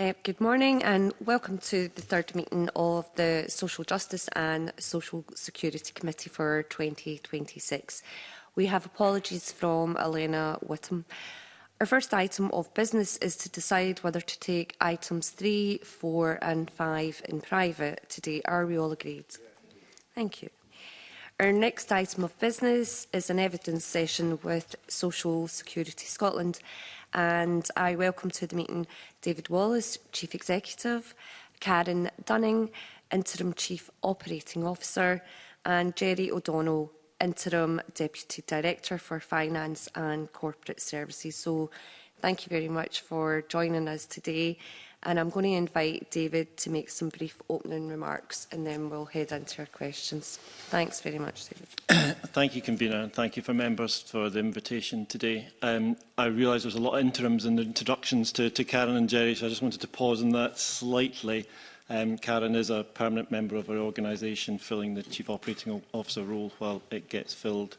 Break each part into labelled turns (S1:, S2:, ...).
S1: Good morning and welcome to the third meeting of the Social Justice and Social Security Committee for 2026. We have apologies from Elena Whittam. Our first item of business is to decide whether to take items 3, 4 and 5 in private today. Are we all agreed? Thank you. Our next item of business is an evidence session with Social Security Scotland, and I welcome to the meeting David Wallace, Chief Executive, Karen Dunning, Interim Chief Operating Officer, and Jerry O'Donnell, Interim Deputy Director for Finance and Corporate Services. So thank you very much for joining us today. And I'm going to invite David to make some brief opening remarks and then we'll head into our questions. Thanks very much, David.
S2: Thank you, Convener, and thank you for members for the invitation today. I realise there's a lot of interims in the introductions to Karen and Jerry, so I just wanted to pause on that slightly. Karen is a permanent member of our organisation, filling the Chief Operating Officer role while it gets filled.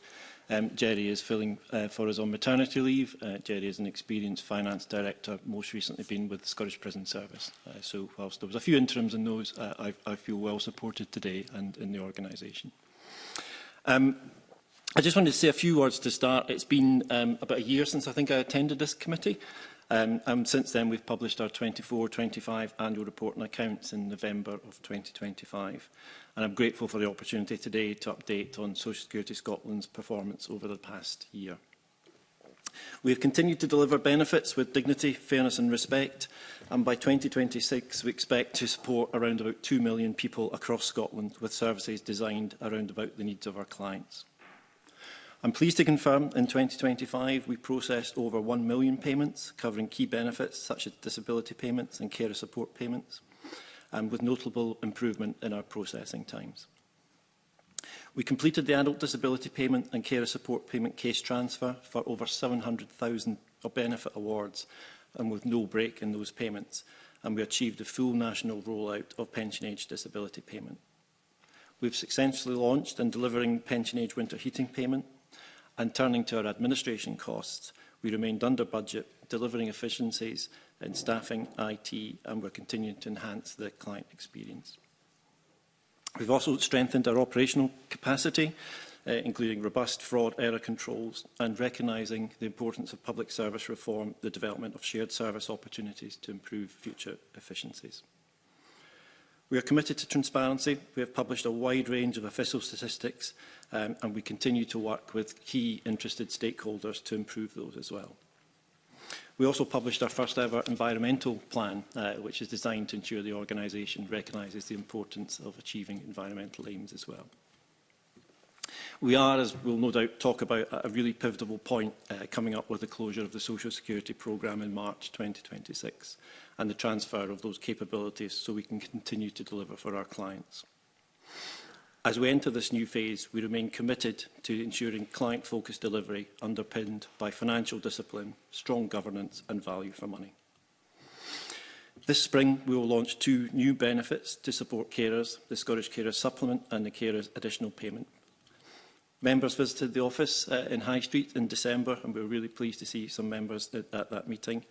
S2: Jerry is filling for us on maternity leave. Jerry is an experienced finance director, most recently been with the Scottish Prison Service. So whilst there was a few interims in those, I feel well supported today and in the organisation. I just wanted to say a few words to start. It's been about a year since I think I attended this committee. And since then, we've published our 24-25 annual report and accounts in November of 2025. And I'm grateful for the opportunity today to update on Social Security Scotland's performance over the past year. We have continued to deliver benefits with dignity, fairness and respect. And by 2026, we expect to support around about 2 million people across Scotland with services designed around about the needs of our clients. I'm pleased to confirm in 2025 we processed over 1 million payments covering key benefits such as disability payments and carer support payments, and with notable improvement in our processing times. We completed the adult disability payment and carer support payment case transfer for over 700,000 benefit awards and with no break in those payments, and we achieved the full national rollout of pension age disability payment. We've successfully launched and delivering pension age winter heating payment. And turning to our administration costs, we remained under budget, delivering efficiencies in staffing, IT, and we're continuing to enhance the client experience. We've also strengthened our operational capacity, including robust fraud error controls and recognising the importance of public service reform, the development of shared service opportunities to improve future efficiencies. We are committed to transparency. We have published a wide range of official statistics and we continue to work with key interested stakeholders to improve those as well. We also published our first ever environmental plan, which is designed to ensure the organisation recognises the importance of achieving environmental aims as well. We are, as we'll no doubt talk about, at a really pivotal point coming up with the closure of the Social Security programme in March 2026 and the transfer of those capabilities so we can continue to deliver for our clients. As we enter this new phase, we remain committed to ensuring client-focused delivery underpinned by financial discipline, strong governance and value for money. This spring, we will launch 2 new benefits to support carers, the Scottish Carers Supplement and the Carers Additional Payment. Members visited the office in High Street in December and we were really pleased to see some members at that meeting.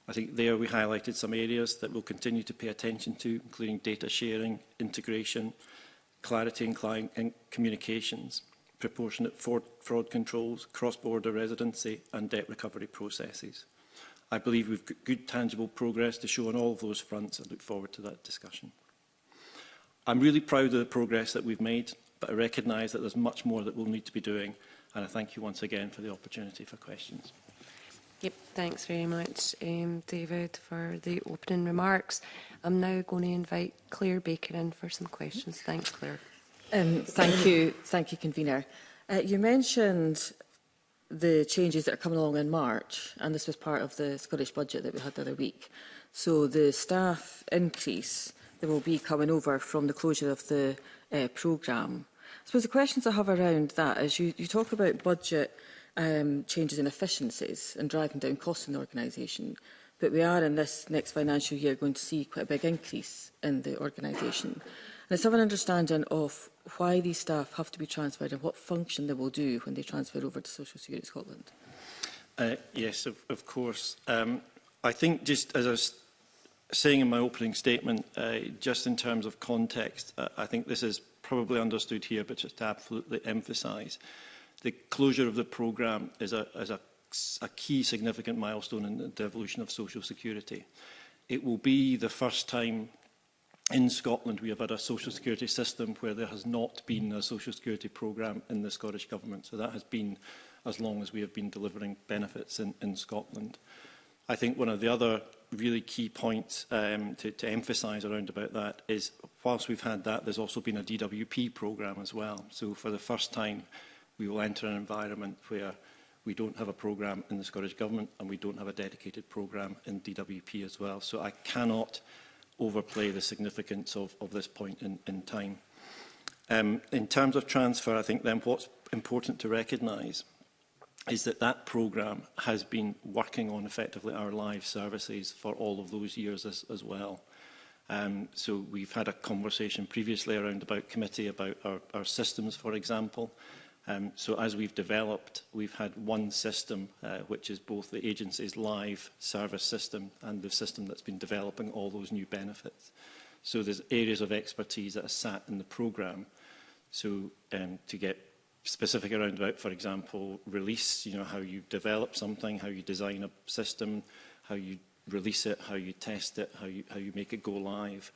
S2: I think there we highlighted some areas that we'll continue to pay attention to, including data sharing, integration, clarity in client communications, proportionate fraud controls, cross-border residency and debt recovery processes. I believe we've got good tangible progress to show on all of those fronts and look forward to that discussion. I'm really proud of the progress that we've made, but I recognise that there's much more that we'll need to be doing, and I thank you once again for the opportunity for questions.
S1: Yep, thanks very much, David, for the opening remarks. I'm now going to invite Claire Baker in for some questions. Thanks, Claire.
S3: Thank you, Convener. You mentioned the changes that are coming along in March, and this was part of the Scottish budget that we had the other week. So the staff increase that will be coming over from the closure of the programme. I suppose the questions I have around that is you talk about budget changes in efficiencies and driving down costs in the organisation, but we are in this next financial year going to see quite a big increase in the organisation. And let's have an understanding of why these staff have to be transferred and what function they will do when they transfer over to Social Security Scotland.
S2: Yes, of course. I think just as saying in my opening statement, just in terms of context, I think this is probably understood here, but just to absolutely emphasise, the closure of the programme is a key significant milestone in the devolution of social security. It will be the first time in Scotland we have had a social security system where there has not been a social security programme in the Scottish Government. So that has been as long as we have been delivering benefits in Scotland. I think one of the other really key points to emphasise around about that is, whilst we've had that, there's also been a DWP programme as well. So for the first time, we will enter an environment where we don't have a programme in the Scottish Government and we don't have a dedicated programme in DWP as well. So I cannot overplay the significance of this point in time. In terms of transfer, I think then what's important to recognise is that that programme has been working on effectively our live services for all of those years as well. So we've had a conversation previously around about committee about our systems, for example. So as we've developed, we've had one system, which is both the agency's live service system and the system that's been developing all those new benefits. So there's areas of expertise that are sat in the programme. So to get specific around about, for example, release, how you develop something, how you design a system, how you release it, how you test it, how you make it go live.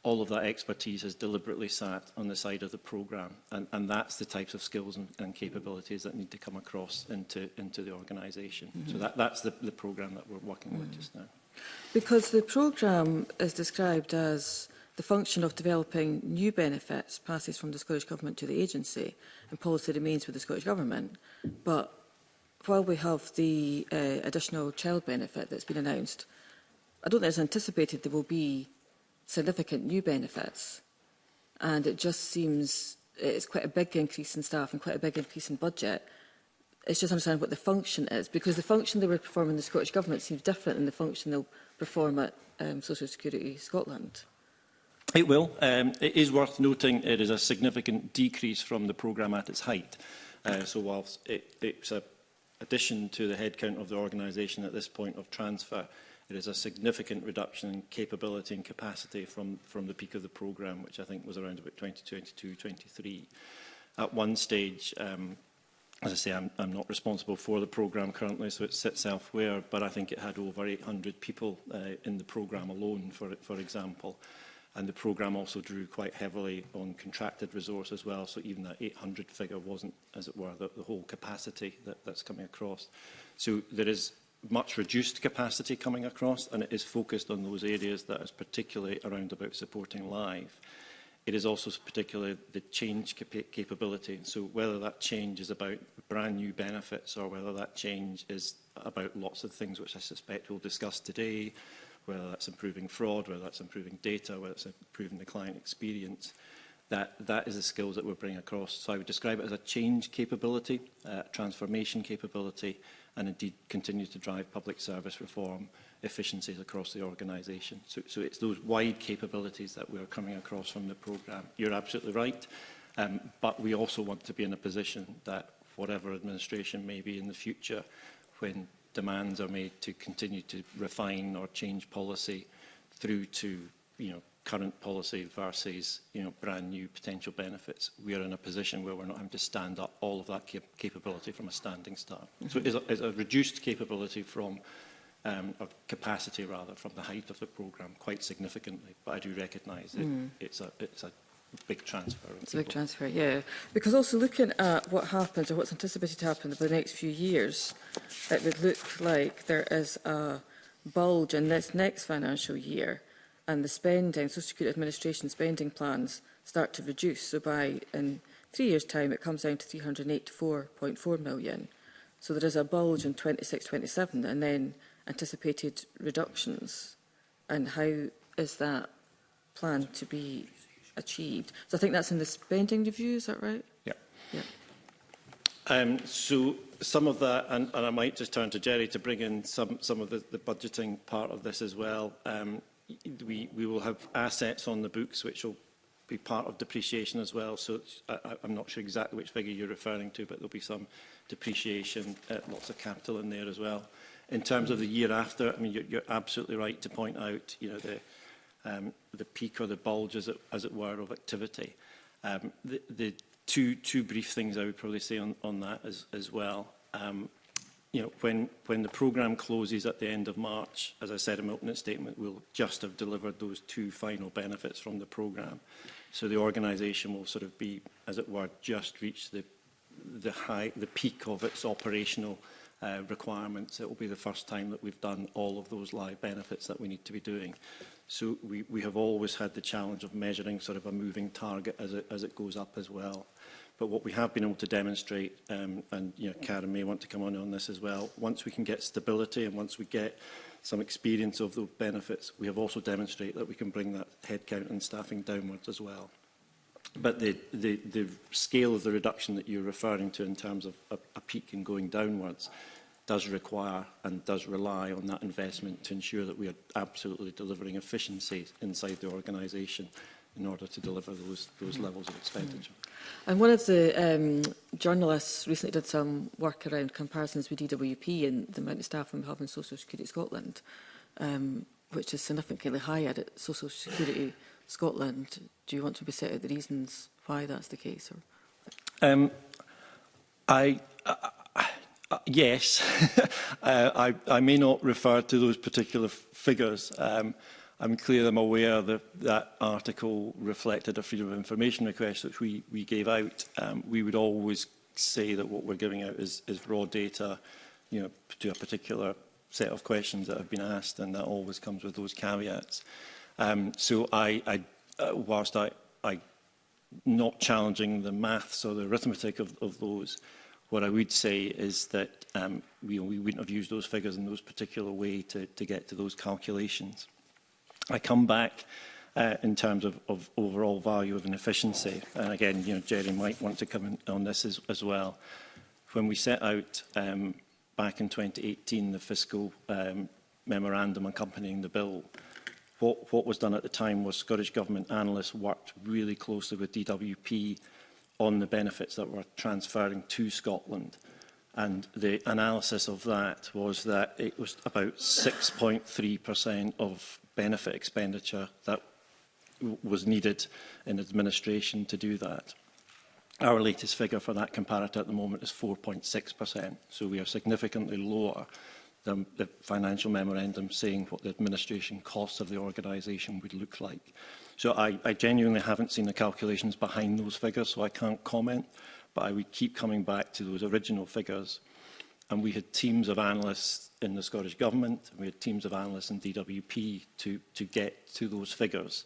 S2: All of that expertise has deliberately sat on the side of the programme, and that's the types of skills and capabilities that need to come across into the organisation. Mm-hmm. So that's the programme that we're working with just now.
S3: Because the programme is described as the function of developing new benefits passes from the Scottish Government to the agency, and policy remains with the Scottish Government. But while we have the additional child benefit that's been announced, I don't think it's anticipated there will be significant new benefits, and it just seems it's quite a big increase in staff and quite a big increase in budget. It's just understanding what the function is, because the function they were performing in the Scottish Government seems different than the function they'll perform at Social Security Scotland.
S2: It will. It is worth noting it is a significant decrease from the programme at its height. So whilst it's an addition to the headcount of the organisation at this point of transfer, it is a significant reduction in capability and capacity from the peak of the programme, which I think was around about 2022-23. At one stage, as I say, I'm not responsible for the programme currently, so it sits elsewhere, but I think it had over 800 people in the programme alone, for example. And the programme also drew quite heavily on contracted resource as well, so even that 800 figure wasn't, as it were, the whole capacity that's coming across. So there is much reduced capacity coming across, and it is focused on those areas that is particularly around about supporting live. It is also particularly the change capability. So whether that change is about brand new benefits or whether that change is about lots of things which I suspect we'll discuss today, whether that's improving fraud, whether that's improving data, whether it's improving the client experience, that is the skills that we're bringing across. So I would describe it as a change capability, transformation capability, and indeed continue to drive public service reform efficiencies across the organisation. So it's those wide capabilities that we're coming across from the programme. You're absolutely right, but we also want to be in a position that whatever administration may be in the future, when demands are made to continue to refine or change policy through to current policy versus brand new potential benefits, we are in a position where we're not having to stand up all of that capability from a standing start. Mm-hmm. So it's a reduced capability from or capacity rather from the height of the programme quite significantly, but I do recognise it's a big transfer.
S3: It's a big transfer, yeah. Because also looking at what happens or what's anticipated to happen over the next few years, it would look like there is a bulge in this next financial year, and the spending, Social Security Administration spending plans start to reduce. So in 3 years' time, it comes down to 384.4 million. So there is a bulge in 26-27, and then anticipated reductions. And how is that planned to be achieved? So I think that's in the spending review, is that right?
S2: Yeah.
S3: Yeah.
S2: So some of that, and I might just turn to Jerry to bring in some of the budgeting part of this as well. We will have assets on the books which will be part of depreciation as well. So I'm not sure exactly which figure you're referring to, but there'll be some depreciation, lots of capital in there as well. In terms of the year after, I mean, you're absolutely right to point out, you know, the peak or the bulge, as it were, of activity. The two brief things I would probably say on that as well. You know, when the programme closes at the end of March, as I said in my opening statement, we'll just have delivered those two final benefits from the programme. So the organisation will sort of be, as it were, just reach the peak of its operational requirements. It will be the first time that we've done all of those live benefits that we need to be doing. So we have always had the challenge of measuring sort of a moving target as it goes up as well. But what we have been able to demonstrate, and you know, Karen may want to come on this as well, once we can get stability and once we get some experience of those benefits, we have also demonstrated that we can bring that headcount and staffing downwards as well. But the scale of the reduction that you're referring to in terms of a peak and going downwards does require and does rely on that investment to ensure that we are absolutely delivering efficiencies inside the organisation in order to deliver those levels of expenditure.
S3: And one of the journalists recently did some work around comparisons with DWP and the amount of staff we have in Social Security Scotland, which is significantly higher at Social Security Scotland. Do you want to be set out the reasons why that's the case? Or?
S2: Yes. I may not refer to those particular figures. I'm clear I'm aware that that article reflected a freedom of information request which we gave out. We would always say that what we're giving out is raw data, you know, to a particular set of questions that have been asked, and that always comes with those caveats. So whilst I'm not challenging the maths or the arithmetic of those, what I would say is that we wouldn't have used those figures in those particular way to get to those calculations. I come back in terms of overall value of an efficiency, and again, you know, Jerry might want to come in on this as well. When we set out back in 2018 the fiscal memorandum accompanying the bill, what was done at the time was Scottish Government analysts worked really closely with DWP on the benefits that were transferring to Scotland. And the analysis of that was that it was about 6.3% of benefit expenditure that was needed in administration to do that. Our latest figure for that comparator at the moment is 4.6%. So we are significantly lower than the financial memorandum saying what the administration costs of the organisation would look like. So I genuinely haven't seen the calculations behind those figures, so I can't comment. But I would keep coming back to those original figures. And we had teams of analysts in the Scottish Government, and we had teams of analysts in DWP to get to those figures.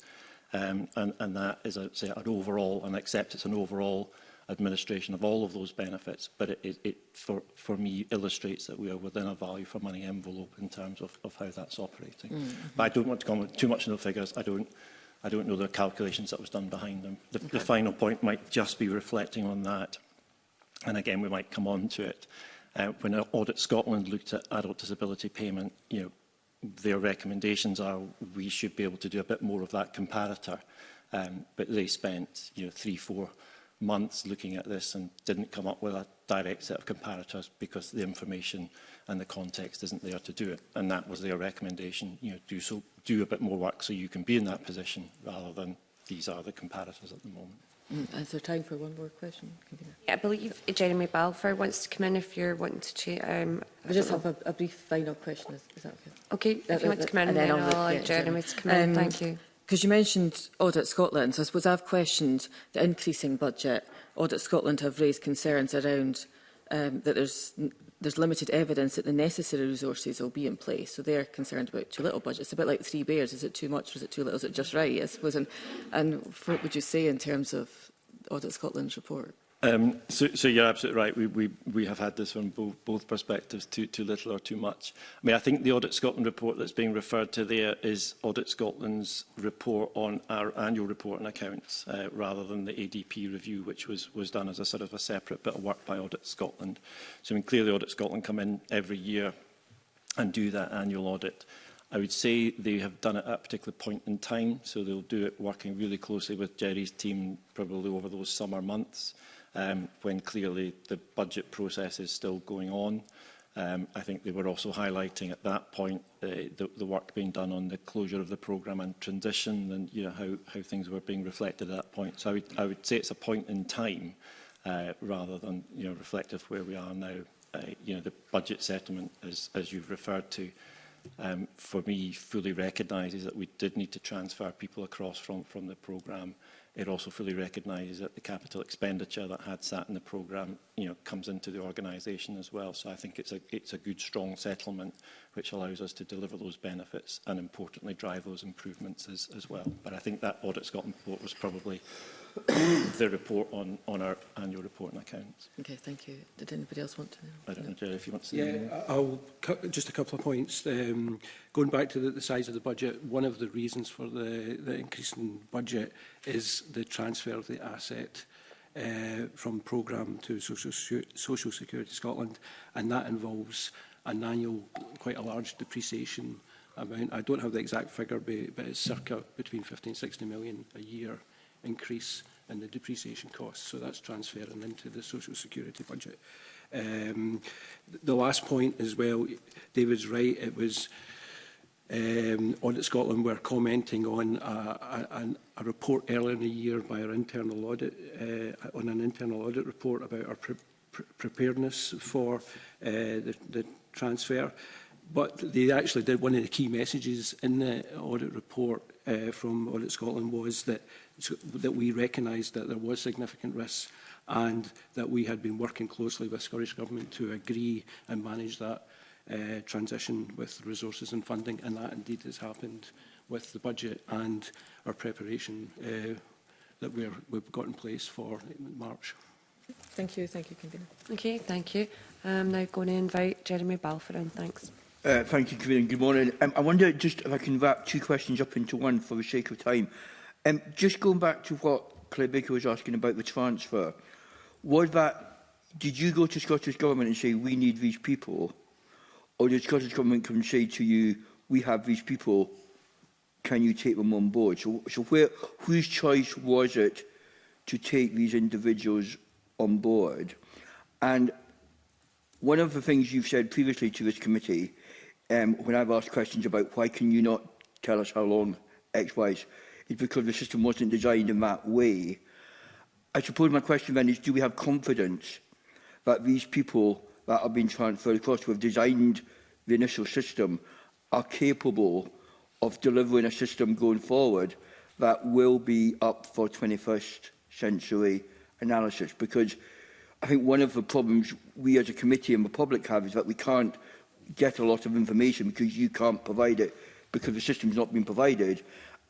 S2: And that is, I'd say, an overall, and accept it's an overall administration of all of those benefits. But it for me, illustrates that we are within a value for money envelope in terms of how that's operating. Mm-hmm. But I don't want to comment too much on the figures. I don't know the calculations that was done behind them. The final point might just be reflecting on that. And again, we might come on to it. When Audit Scotland looked at adult disability payment, you know, their recommendations are we should be able to do a bit more of that comparator. But they spent 3-4 months looking at this and didn't come up with a direct set of comparators because the information and the context isn't there to do it. And that was their recommendation, do a bit more work so you can be in that position rather than these are the comparators at the moment.
S3: Is there time for one more question?
S1: Yeah, I believe Jeremy Balfour wants to come in if you're wanting to...
S3: I just have a brief final question. Is that okay?
S1: Okay, if you want to come in, then I'll allow Jeremy to come in. Thank you.
S3: Because you mentioned Audit Scotland, so I suppose I've questioned the increasing budget. Audit Scotland have raised concerns around that there's limited evidence that the necessary resources will be in place. So they're concerned about too little budget. It's a bit like Three Bears. Is it too much or is it too little? Is it just right, I suppose? And what would you say in terms of Audit Scotland's report?
S2: So you're absolutely right. We have had this from both perspectives, too little or too much. I mean, I think the Audit Scotland report that's being referred to there is Audit Scotland's report on our annual report and accounts, rather than the ADP review, which was done as a sort of a separate bit of work by Audit Scotland. So I mean, clearly Audit Scotland come in every year and do that annual audit. I would say they have done it at a particular point in time, so they'll do it working really closely with Jerry's team probably over those summer months, when clearly the budget process is still going on. I think they were also highlighting at that point the work being done on the closure of the programme and transition, and how things were being reflected at that point. So I would say it's a point in time rather than reflective of where we are now. The budget settlement, as you've referred to, for me, fully recognises that we did need to transfer people across from the programme. It also fully recognises that the capital expenditure that had sat in the programme, comes into the organisation as well. So I think it's a good, strong settlement which allows us to deliver those benefits and, importantly, drive those improvements as well. But I think that Audit Scotland report was probably the report on our annual report and accounts.
S3: Okay, thank you. Did anybody else want to know?
S2: I don't know, Jerry, if you want to say anything more.
S4: Just a couple of points. Going back to the size of the budget, one of the reasons for the increase in budget is the transfer of the asset from programme to Social Security Scotland, and that involves an annual, quite a large depreciation amount. I don't have the exact figure, but it's circa between 50 and 60 million a year increase in the depreciation costs, so that's transferring into the Social Security budget. The last point as well, David's right, it was Audit Scotland were commenting on a report earlier in the year by our internal audit, on an internal audit report about our preparedness for the transfer. But they actually did, one of the key messages in the audit report from Audit Scotland was that we recognised that there was significant risks and that we had been working closely with Scottish Government to agree and manage that transition with resources and funding, and that indeed has happened with the budget and our preparation that we've got in place for March.
S3: Thank you, Convener.
S1: Okay, thank you. Now going to invite Jeremy Balfour in. Thanks.
S5: Thank you, Convener. Good morning. I wonder just if I can wrap two questions up into one for the sake of time. Just going back to what Claire Baker was asking about the transfer, did you go to Scottish Government and say, we need these people? Or did Scottish Government come and say to you, we have these people, can you take them on board? So whose choice was it to take these individuals on board? And one of the things you've said previously to this committee, when I've asked questions about why can you not tell us how long X, Y, is because the system wasn't designed in that way. I suppose my question then is, do we have confidence that these people that are being transferred across, who have designed the initial system, are capable of delivering a system going forward that will be up for 21st century analysis? Because I think one of the problems we as a committee and the public have is that we can't get a lot of information because you can't provide it because the system's not been provided,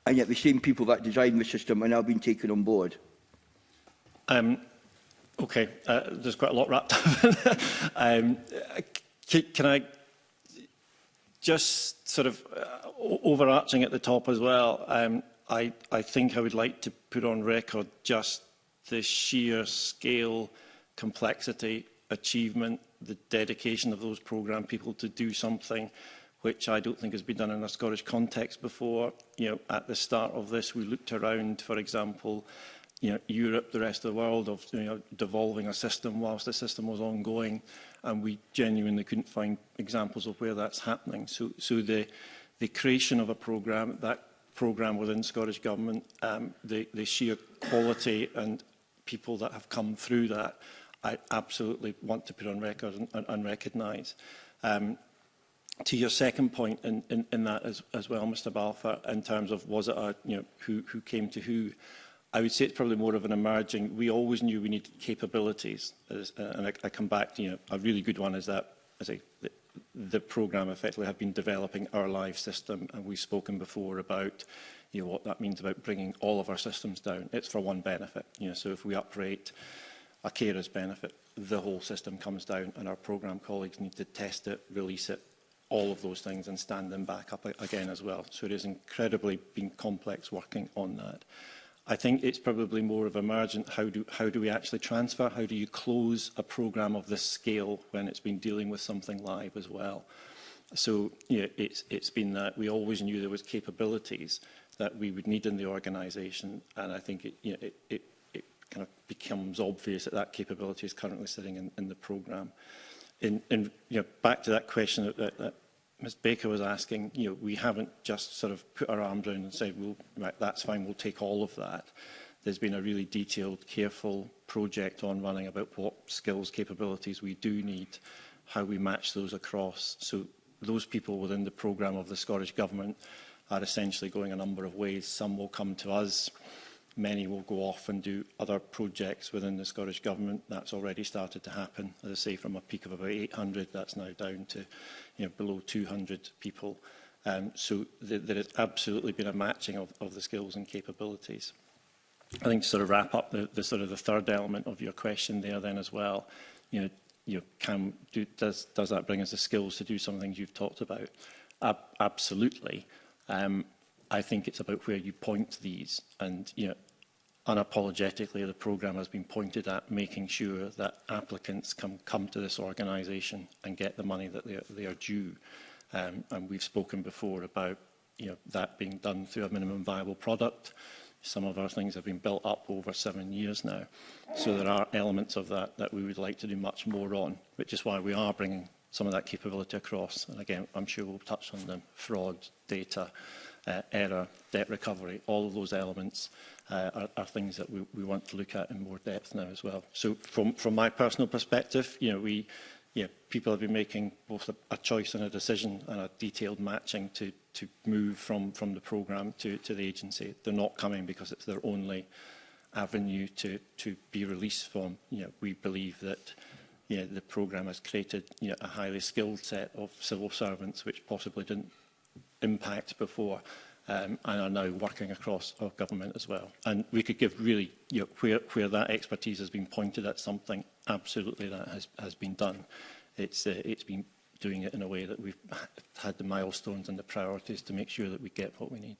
S5: and yet the same people that designed the system are now being taken on board.
S2: Okay, there's quite a lot wrapped up. Can I just sort of overarching at the top as well? I think I would like to put on record just the sheer scale, complexity, achievement, the dedication of those programme people to do something which I don't think has been done in a Scottish context before. At the start of this, we looked around, for example, Europe, the rest of the world, of devolving a system whilst the system was ongoing, and we genuinely couldn't find examples of where that's happening. So the creation of a programme, that programme within Scottish Government, the sheer quality and people that have come through that, I absolutely want to put on record and recognise. To your second point in that as well, Mr Balfour, in terms of was it who came to who, I would say it's probably more of an emerging. We always knew we needed capabilities, and I come back to a really good one is that the programme effectively have been developing our live system, and we've spoken before about what that means about bringing all of our systems down. It's for one benefit. So if we uprate a carer's benefit, the whole system comes down, and our programme colleagues need to test it, release it, all of those things, and stand them back up again as well. So it is incredibly been complex working on that. I think it's probably more of emergent. How do we actually transfer? How do you close a programme of this scale when it's been dealing with something live as well? So it's been that we always knew there was capabilities that we would need in the organisation, and I think it kind of becomes obvious that that capability is currently sitting in the programme. Back to that question that Ms Baker was asking, we haven't just sort of put our arms around and said, well, right, that's fine, we'll take all of that. There's been a really detailed, careful project on running about what skills, capabilities we do need, how we match those across. So those people within the programme of the Scottish Government are essentially going a number of ways. Some will come to us. Many will go off and do other projects within the Scottish Government. That's already started to happen. As I say, from a peak of about 800, that's now down to below 200 people. So there has absolutely been a matching of the skills and capabilities. I think to sort of wrap up the third element of your question there then as well, does that bring us the skills to do some things you've talked about? Absolutely. I think it's about where you point these, and unapologetically the programme has been pointed at making sure that applicants can come to this organisation and get the money that they are due. And we've spoken before about that being done through a minimum viable product. Some of our things have been built up over 7 years now. So there are elements of that we would like to do much more on, which is why we are bringing some of that capability across. And again, I'm sure we'll touch on them: fraud, data, error, debt recovery. All of those elements are things that we want to look at in more depth now as well. So from my personal perspective, people have been making both a choice and a decision and a detailed matching to move from the programme to the agency. They're not coming because it's their only avenue to be released from. We believe that the programme has created a highly skilled set of civil servants which possibly didn't impact before, and are now working across our government as well. And we could give really, where that expertise has been pointed at something, absolutely that has been done. It's been doing it in a way that we've had the milestones and the priorities to make sure that we get what we need.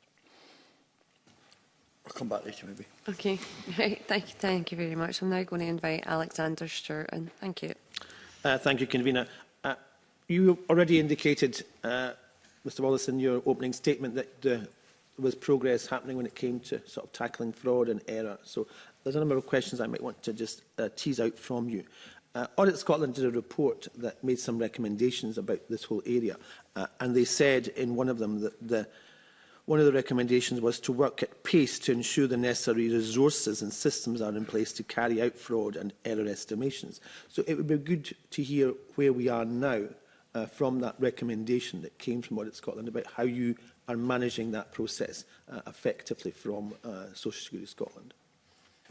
S5: I'll come back later, maybe.
S1: Okay, right. Thank you very much. I'm now going to invite Alexander Stewart in. Thank you.
S6: Thank you, Convener. You already indicated, Mr Wallace, in your opening statement that there was progress happening when it came to sort of tackling fraud and error. So there's a number of questions I might want to just tease out from you. Audit Scotland did a report that made some recommendations about this whole area, and they said in one of them that one of the recommendations was to work at pace to ensure the necessary resources and systems are in place to carry out fraud and error estimations. So it would be good to hear where we are now from that recommendation that came from Audit Scotland about how you are managing that process effectively from Social Security Scotland.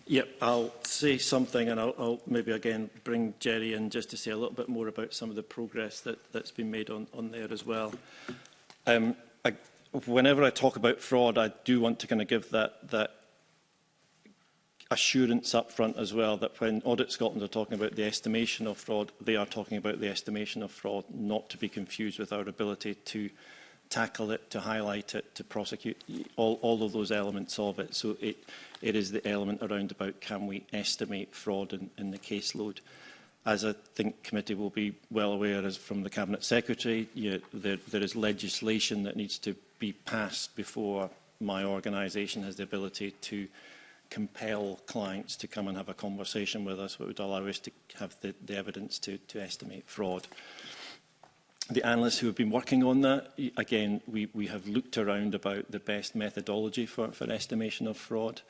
S2: Yep, I'll say something, and I'll maybe again bring Jerry in just to say a little bit more about some of the progress that's been made on there as well. Whenever I talk about fraud, I do want to kind of give that assurance up front as well, that when Audit Scotland are talking about the estimation of fraud, they are talking about the estimation of fraud, not to be confused with our ability to tackle it, to highlight it, to prosecute, all of those elements of it. So it is the element around about can we estimate fraud in the caseload. As I think committee will be well aware, as from the Cabinet Secretary, there is legislation that needs to be passed before my organisation has the ability to compel clients to come and have a conversation with us, which would allow us to have the evidence to estimate fraud. The analysts who have been working on that, again, we have looked around about the best methodology for estimation of fraud.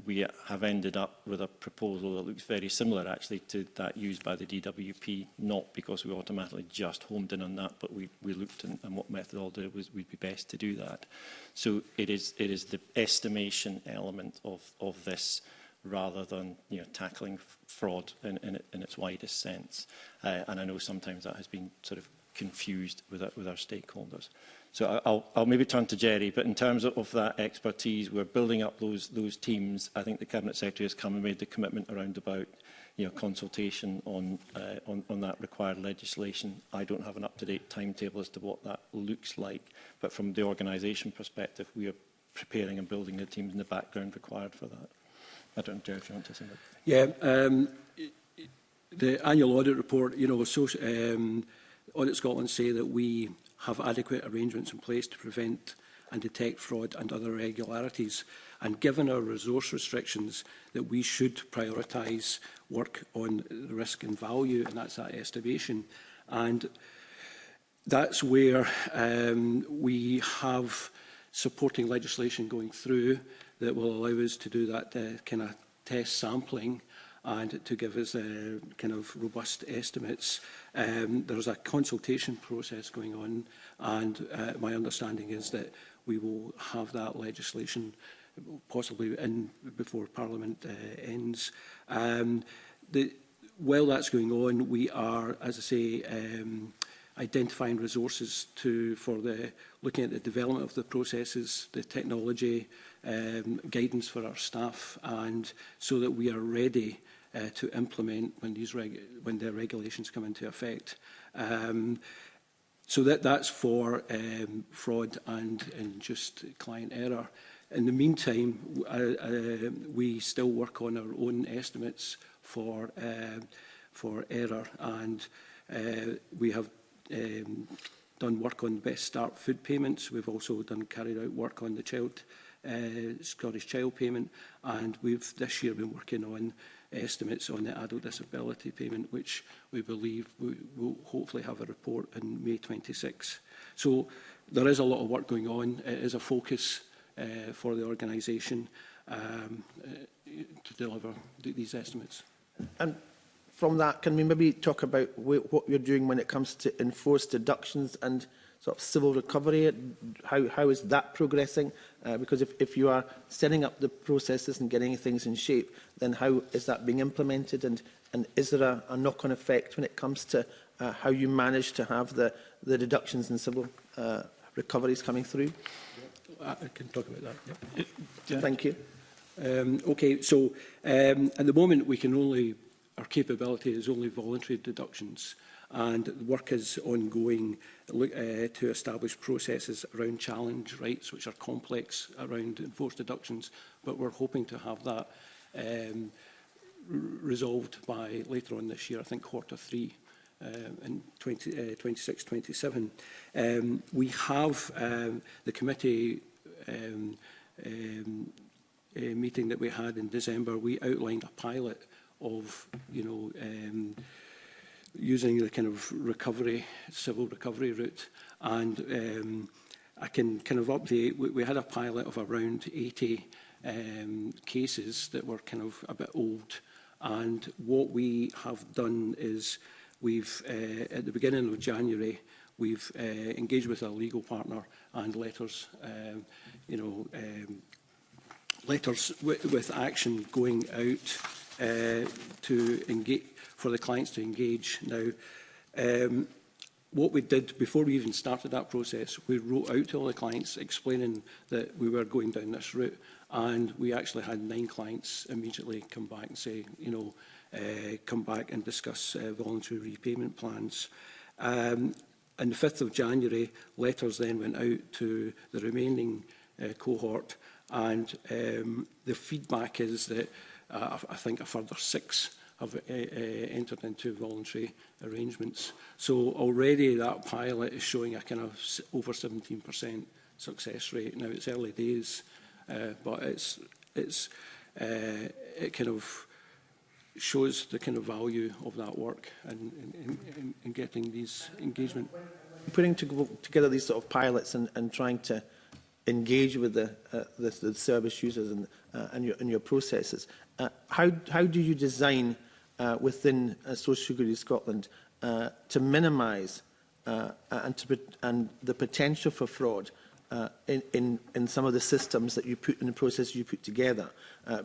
S2: We have ended up with a proposal that looks very similar actually to that used by the DWP, not because we automatically just homed in on that, but we looked at what methodology would be best to do that. So it is the estimation element of this rather than tackling fraud in its widest sense. And I know sometimes that has been sort of confused with our stakeholders. So I'll maybe turn to Jerry, but in terms of that expertise, we're building up those teams. I think the Cabinet Secretary has come and made the commitment around about consultation on that required legislation. I don't have an up-to-date timetable as to what that looks like, but from the organisation perspective, we are preparing and building the teams in the background required for that. I don't know, Jerry, if you want to say that.
S4: Yeah, the annual audit report, Audit Scotland say that we have adequate arrangements in place to prevent and detect fraud and other irregularities. And given our resource restrictions, that we should prioritise work on the risk and value, and that's that estimation. And that's where we have supporting legislation going through that will allow us to do that kind of test sampling and to give us kind of robust estimates. There's a consultation process going on, and my understanding is that we will have that legislation possibly in before Parliament ends. While that's going on, we are, as I say, identifying resources for looking at the development of the processes, the technology, guidance for our staff, and so that we are ready to implement when the regulations come into effect. So that's for fraud and just client error. In the meantime, we still work on our own estimates for error, and we have done work on Best Start food payments. We've also carried out work on the Scottish Child Payment, and we've this year been working on estimates on the adult disability payment, which we believe we will hopefully have a report in May 26. So there is a lot of work going on. It is a focus for the organisation to deliver these estimates.
S6: And from that, can we maybe talk about what you're doing when it comes to enforced deductions and sort of civil recovery? How is that progressing? Because if you are setting up the processes and getting things in shape, then how is that being implemented? And is there a knock-on effect when it comes to how you manage to have the deductions and civil recoveries coming through?
S4: I can talk about that. Yeah.
S6: Thank you.
S4: Okay, so at the moment our capability is only voluntary deductions, and the work is ongoing to establish processes around challenge rights, which are complex around enforced deductions, but we're hoping to have that resolved by later on this year, I think Q3 in 26-27. We have the committee meeting that we had in December. We outlined a pilot of, using the kind of civil recovery route, and I can kind of update. We had a pilot of around 80 cases that were kind of a bit old, and what we have done is we've at the beginning of January we've engaged with our legal partner, and letters with action going out to engage, for the clients to engage. Now, what we did before we even started that process, we wrote out to all the clients explaining that we were going down this route, and we actually had 9 clients immediately come back and say, come back and discuss voluntary repayment plans. On the 5th of January, letters then went out to the remaining cohort, and the feedback is that I think a further 6 have entered into voluntary arrangements. So already that pilot is showing a kind of over 17% success rate. Now it's early days, but it kind of shows the kind of value of that work and in getting these engagement.
S6: Putting together these sort of pilots and trying to engage with the service users and your processes, how do you design within Social Security Scotland to minimise and the potential for fraud in some of the systems that you put in the process you put together?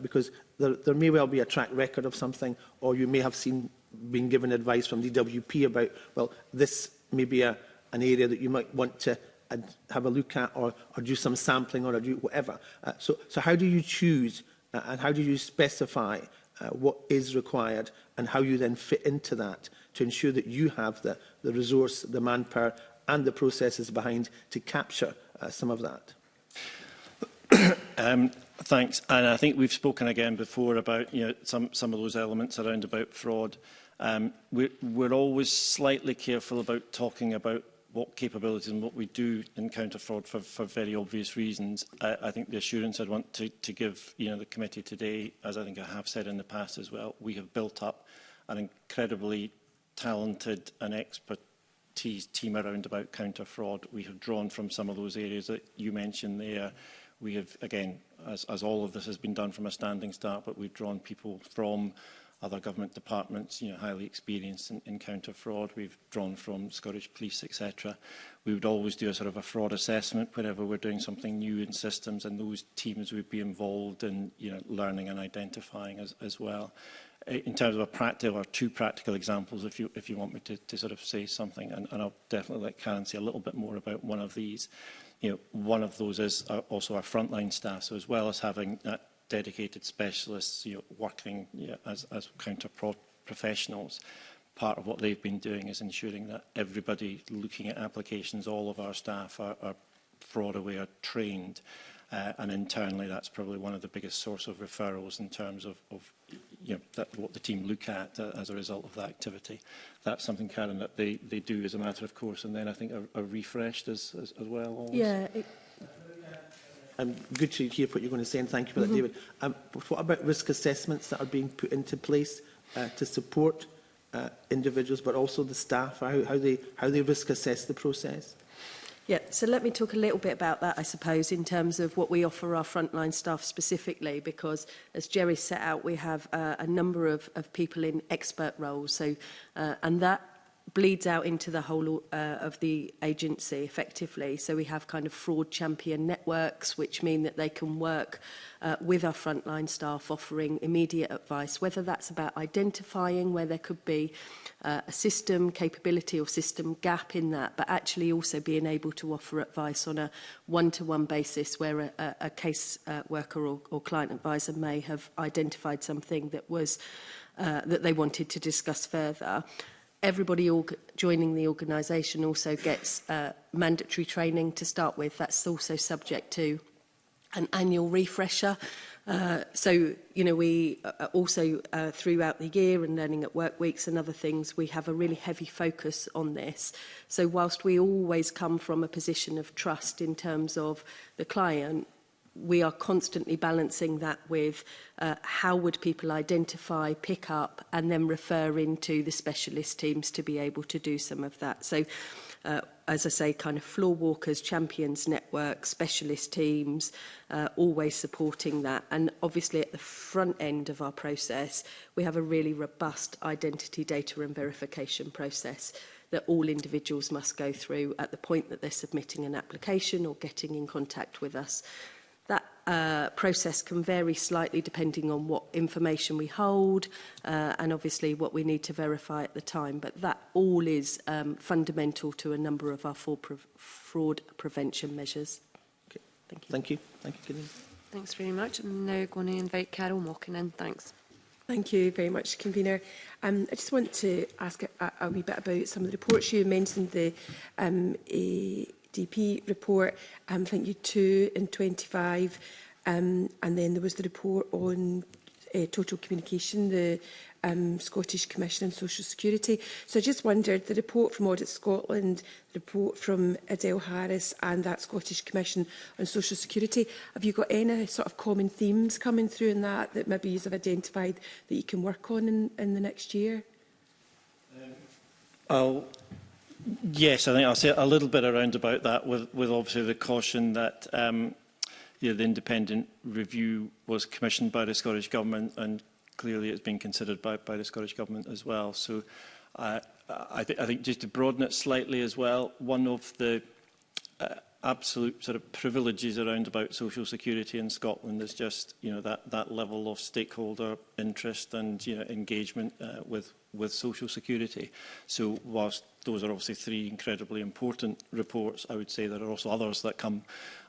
S6: Because there may well be a track record of something, or you may have been given advice from DWP about, well, this may be an area that you might want to have a look at, or do some sampling, or do whatever. So how do you choose and how do you specify what is required, and how you then fit into that to ensure that you have the resource, the manpower and the processes behind to capture some of that?
S2: Thanks. And I think we've spoken again before about some of those elements around about fraud We're always slightly careful about talking about what capabilities and what we do in counter fraud for very obvious reasons. I think the assurance I'd want to give the committee today, as I think I have said in the past as well, we have built up an incredibly talented and expertise team around about counter fraud. We have drawn from some of those areas that you mentioned there. We have, again, as all of this has been done from a standing start, but we've drawn people from other government departments, highly experienced in counter fraud. We've drawn from Scottish Police, etc. We would always do a sort of a fraud assessment whenever we're doing something new in systems, and those teams would be involved in learning and identifying as well. In terms of a practical or two practical examples, if you want me to sort of say something, and I'll definitely let Karen say a little bit more about one of these. One of those is also our frontline staff. So as well as having that dedicated specialists, working as counter-fraud professionals, part of what they've been doing is ensuring that everybody looking at applications, all of our staff are fraud aware, trained, and internally that's probably one of the biggest source of referrals in terms of what the team look at as a result of that activity. That's something, Karen, that they do as a matter of course, and then I think are refreshed as well. Always.
S3: Yeah.
S6: Good to hear what you're going to say, and thank you for that, David. But what about risk assessments that are being put into place to support individuals, but also the staff, how they risk assess the process?
S7: Yeah, so let me talk a little bit about that, I suppose, in terms of what we offer our frontline staff specifically, because as Jerry set out, we have a number of people in expert roles, so and that bleeds out into the whole of the agency effectively. So we have kind of fraud champion networks, which mean that they can work with our frontline staff, offering immediate advice, whether that's about identifying where there could be a system capability or system gap in that, but actually also being able to offer advice on a one-to-one basis where a case worker or client advisor may have identified something that was that they wanted to discuss further. Everybody joining the organisation also gets mandatory training to start with. That's also subject to an annual refresher. So, we also, throughout the year and learning at work weeks and other things, we have a really heavy focus on this. So whilst we always come from a position of trust in terms of the client, we are constantly balancing that with how would people identify, pick up, and then refer into the specialist teams to be able to do some of that. So, as I say, kind of floor walkers, champions network, specialist teams, always supporting that. And obviously at the front end of our process, we have a really robust identity data and verification process that all individuals must go through at the point that they're submitting an application or getting in contact with us. That process can vary slightly depending on what information we hold and obviously what we need to verify at the time. But that all is fundamental to a number of our fraud prevention measures.
S6: Okay. Thank you. Thank you, Convener.
S1: Thanks very much. I'm now going to invite Carol Mockin in. Thanks.
S8: Thank you very much, Convener. I just want to ask a wee bit about some of the reports. You mentioned the DP report, I think you 2 in 25, and then there was the report on total communication, the Scottish Commission on Social Security. So I just wondered, the report from Audit Scotland, the report from Adele Harris and that Scottish Commission on Social Security, have you got any sort of common themes coming through in that maybe you have identified that you can work on in the next year?
S2: Yes, I think I'll say a little bit around about that with obviously the caution that the independent review was commissioned by the Scottish Government and clearly it's been considered by the Scottish Government as well. So I think just to broaden it slightly as well, one of the absolute sort of privileges around about social security in Scotland is just that level of stakeholder interest and engagement with social security. So whilst those are obviously 3 incredibly important reports, I would say there are also others that come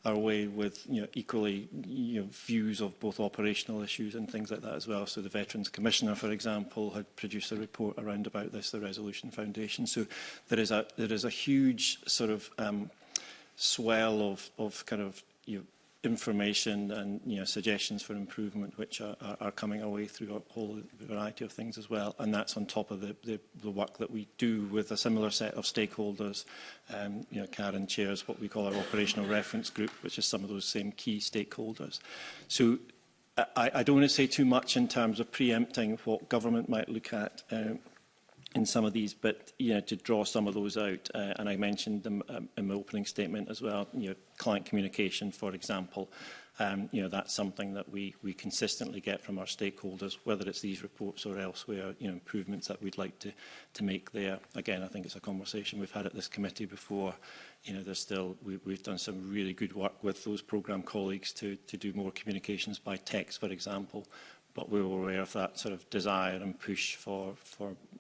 S2: our way with equally views of both operational issues and things like that as well. So the Veterans Commissioner, for example, had produced a report around about this, the Resolution Foundation. So there is a huge sort of swell of kind of information and suggestions for improvement which are coming our way through a whole variety of things as well, and that's on top of the work that we do with a similar set of stakeholders. Karen chairs what we call our operational reference group, which is some of those same key stakeholders. So I don't want to say too much in terms of preempting what government might look at in some of these, but to draw some of those out, and I mentioned them in my opening statement as well. Client communication, for example, that's something that we consistently get from our stakeholders, whether it's these reports or elsewhere. Improvements that we'd like to make there. Again, I think it's a conversation we've had at this committee before. There's still we've done some really good work with those programme colleagues to do more communications by text, for example. But we were aware of that sort of desire and push for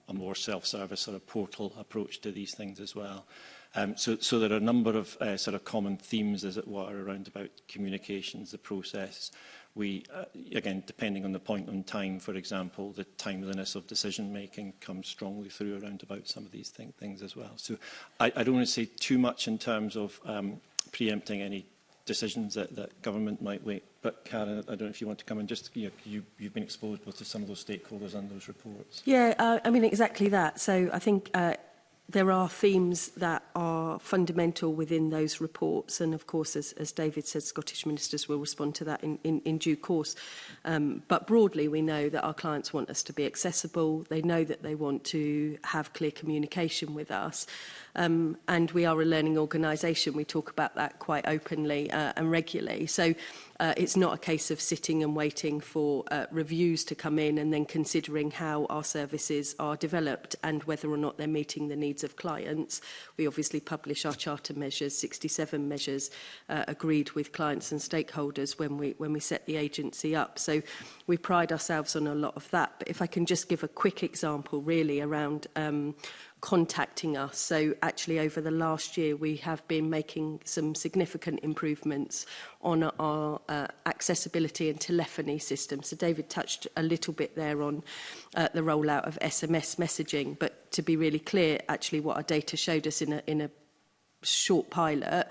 S2: a more self-service sort of portal approach to these things as well. So there are a number of sort of common themes, as it were, around about communications, the process. We, again, depending on the point in time, for example, the timeliness of decision-making comes strongly through around about some of these things as well. So I don't want to say too much in terms of preempting any decisions that government might wait. But Karen, I don't know if you want to come in. Just you've been exposed both to some of those stakeholders and those reports.
S7: Yeah, I mean exactly that. So I think there are themes that are fundamental within those reports, and of course, as David said, Scottish ministers will respond to that in due course. But broadly, we know that our clients want us to be accessible. They know that they want to have clear communication with us. And we are a learning organisation. We talk about that quite openly and regularly. So it's not a case of sitting and waiting for reviews to come in and then considering how our services are developed and whether or not they're meeting the needs of clients. We obviously publish our charter measures, 67 measures agreed with clients and stakeholders when we set the agency up. So we pride ourselves on a lot of that. But if I can just give a quick example really around contacting us. So actually over the last year we have been making some significant improvements on our accessibility and telephony system. So David touched a little bit there on the rollout of SMS messaging, but to be really clear, actually what our data showed us in a short pilot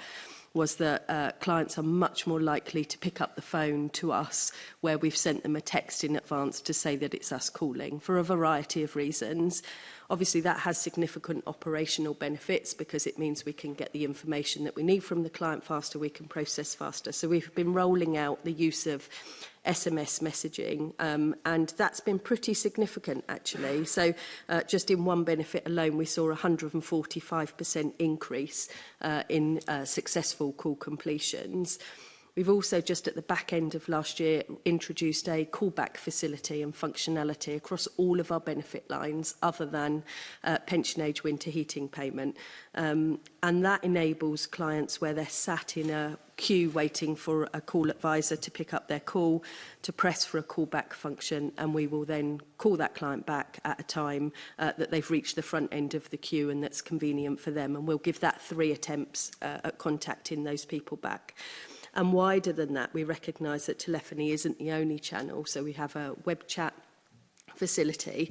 S7: was that clients are much more likely to pick up the phone to us where we've sent them a text in advance to say that it's us calling for a variety of reasons. Obviously, that has significant operational benefits because it means we can get the information that we need from the client faster, we can process faster. So we've been rolling out the use of SMS messaging, and that's been pretty significant, actually. So just in one benefit alone, we saw a 145% increase in successful call completions. We've also, just at the back end of last year, introduced a callback facility and functionality across all of our benefit lines other than pension age winter heating payment. And that enables clients where they're sat in a queue waiting for a call advisor to pick up their call, to press for a callback function, and we will then call that client back at a time that they've reached the front end of the queue and that's convenient for them. And we'll give that 3 attempts at contacting those people back. And wider than that, we recognise that telephony isn't the only channel. So we have a web chat facility,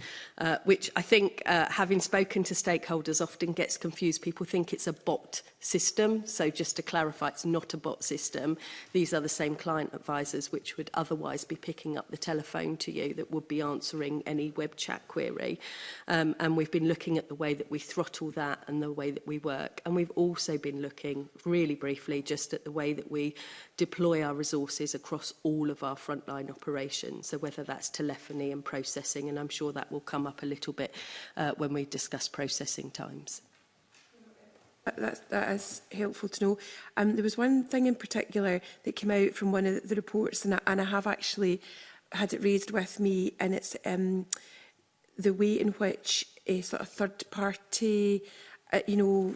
S7: which I think, having spoken to stakeholders, often gets confused. People think it's a bot system. So just to clarify, it's not a bot system. These are the same client advisors which would otherwise be picking up the telephone to you that would be answering any web chat query. And we've been looking at the way that we throttle that and the way that we work. And we've also been looking really briefly just at the way that we deploy our resources across all of our frontline operations. So whether that's telephony and processing, and I'm sure that will come up a little bit when we discuss processing times.
S8: That is helpful to know. There was one thing in particular that came out from one of the reports, and I have actually had it raised with me, and it's the way in which a sort of third-party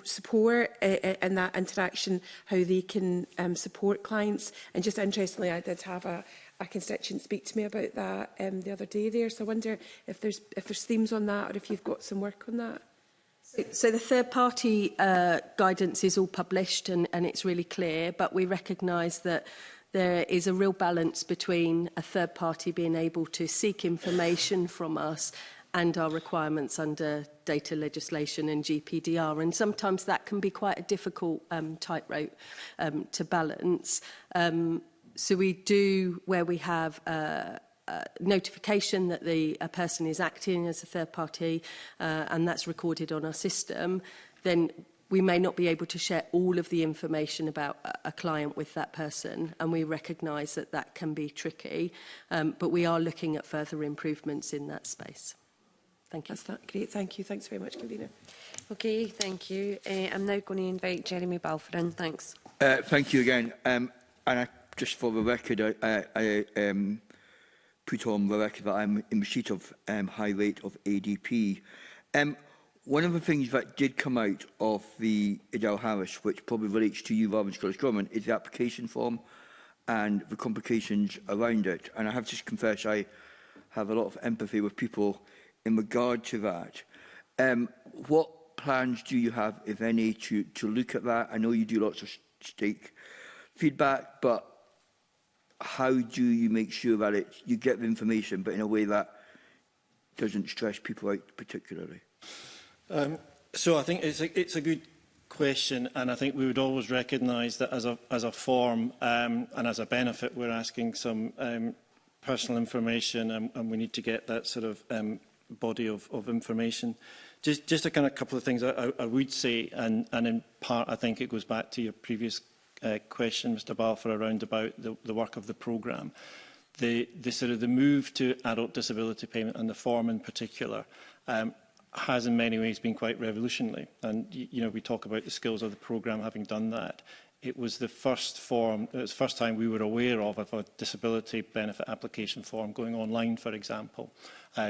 S8: support and that interaction, how they can support clients. And just interestingly, I did have a constituent speak to me about that the other day there. So I wonder if there's themes on that, or if you've got some work on that.
S7: So the third-party guidance is all published and it's really clear, but we recognise that there is a real balance between a third party being able to seek information from us and our requirements under data legislation and GPDR. And sometimes that can be quite a difficult tightrope to balance. So we do, where we have notification that a person is acting as a third party and that's recorded on our system, then we may not be able to share all of the information about a client with that person, and we recognise that that can be tricky, but we are looking at further improvements in that space. Thank you.
S8: That's great. Thank you. Thanks very much, Convener.
S1: Okay, thank you. I'm now going to invite Jeremy Balfour in. Thanks.
S5: Thank you again. And just for the record, I put on the record that I'm in receipt of high rate of ADP. One of the things that did come out of the Adele Harris, which probably relates to you rather than Scottish Government, is the application form and the complications around it. And I have to confess, I have a lot of empathy with people in regard to that. What plans do you have, if any, to look at that? I know you do lots of stake feedback, but how do you make sure that you get the information, but in a way that doesn't stress people out particularly?
S2: So I think it's a good question, and I think we would always recognise that as a form and as a benefit, we're asking some personal information, and we need to get that sort of body of information. Just a kind of couple of things I would say, and in part I think it goes back to your previous question, Mr Balfour, around about the work of the programme. The move to adult disability payment, and the form in particular, has in many ways been quite revolutionary. And we talk about the skills of the programme having done that. It was the first form, it was the first time we were aware of a disability benefit application form going online, for example.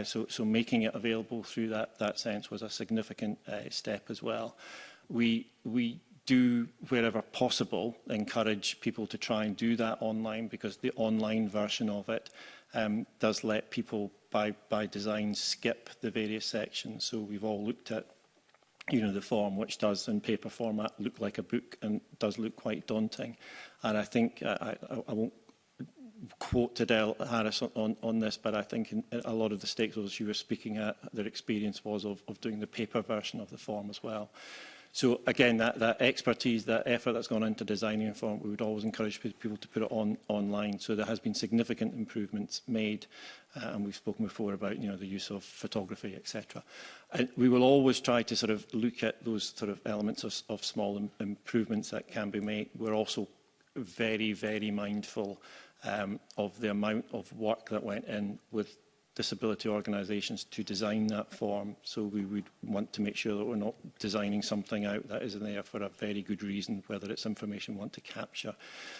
S2: So making it available through that sense was a significant step as well. We do, wherever possible, encourage people to try and do that online, because the online version of it does let people, by design, skip the various sections. So we've all looked at the form, which does in paper format look like a book and does look quite daunting. And I think, I won't quote Adele Harris on this, but I think a lot of the stakeholders you were speaking at, their experience was of doing the paper version of the form as well. So again, that expertise, that effort that's gone into designing a form, we would always encourage people to put it online. So there has been significant improvements made, and we've spoken before about the use of photography, etc. We will always try to sort of look at those sort of elements of small improvements that can be made. We're also very, very mindful of the amount of work that went in with disability organisations to design that form. So we would want to make sure that we're not designing something out that isn't there for a very good reason, whether it's information we want to capture.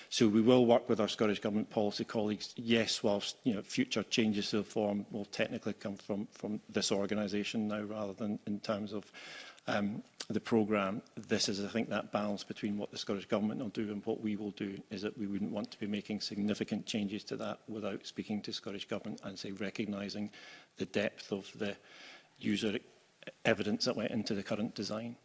S2: So we will work with our Scottish Government policy colleagues, yes, whilst future changes to the form will technically come from this organisation now rather than in terms of the programme. This is, I think, that balance between what the Scottish Government will do and what we will do, is that we wouldn't want to be making significant changes to that without speaking to Scottish Government and, say, recognising the depth of the user evidence that went into the current design.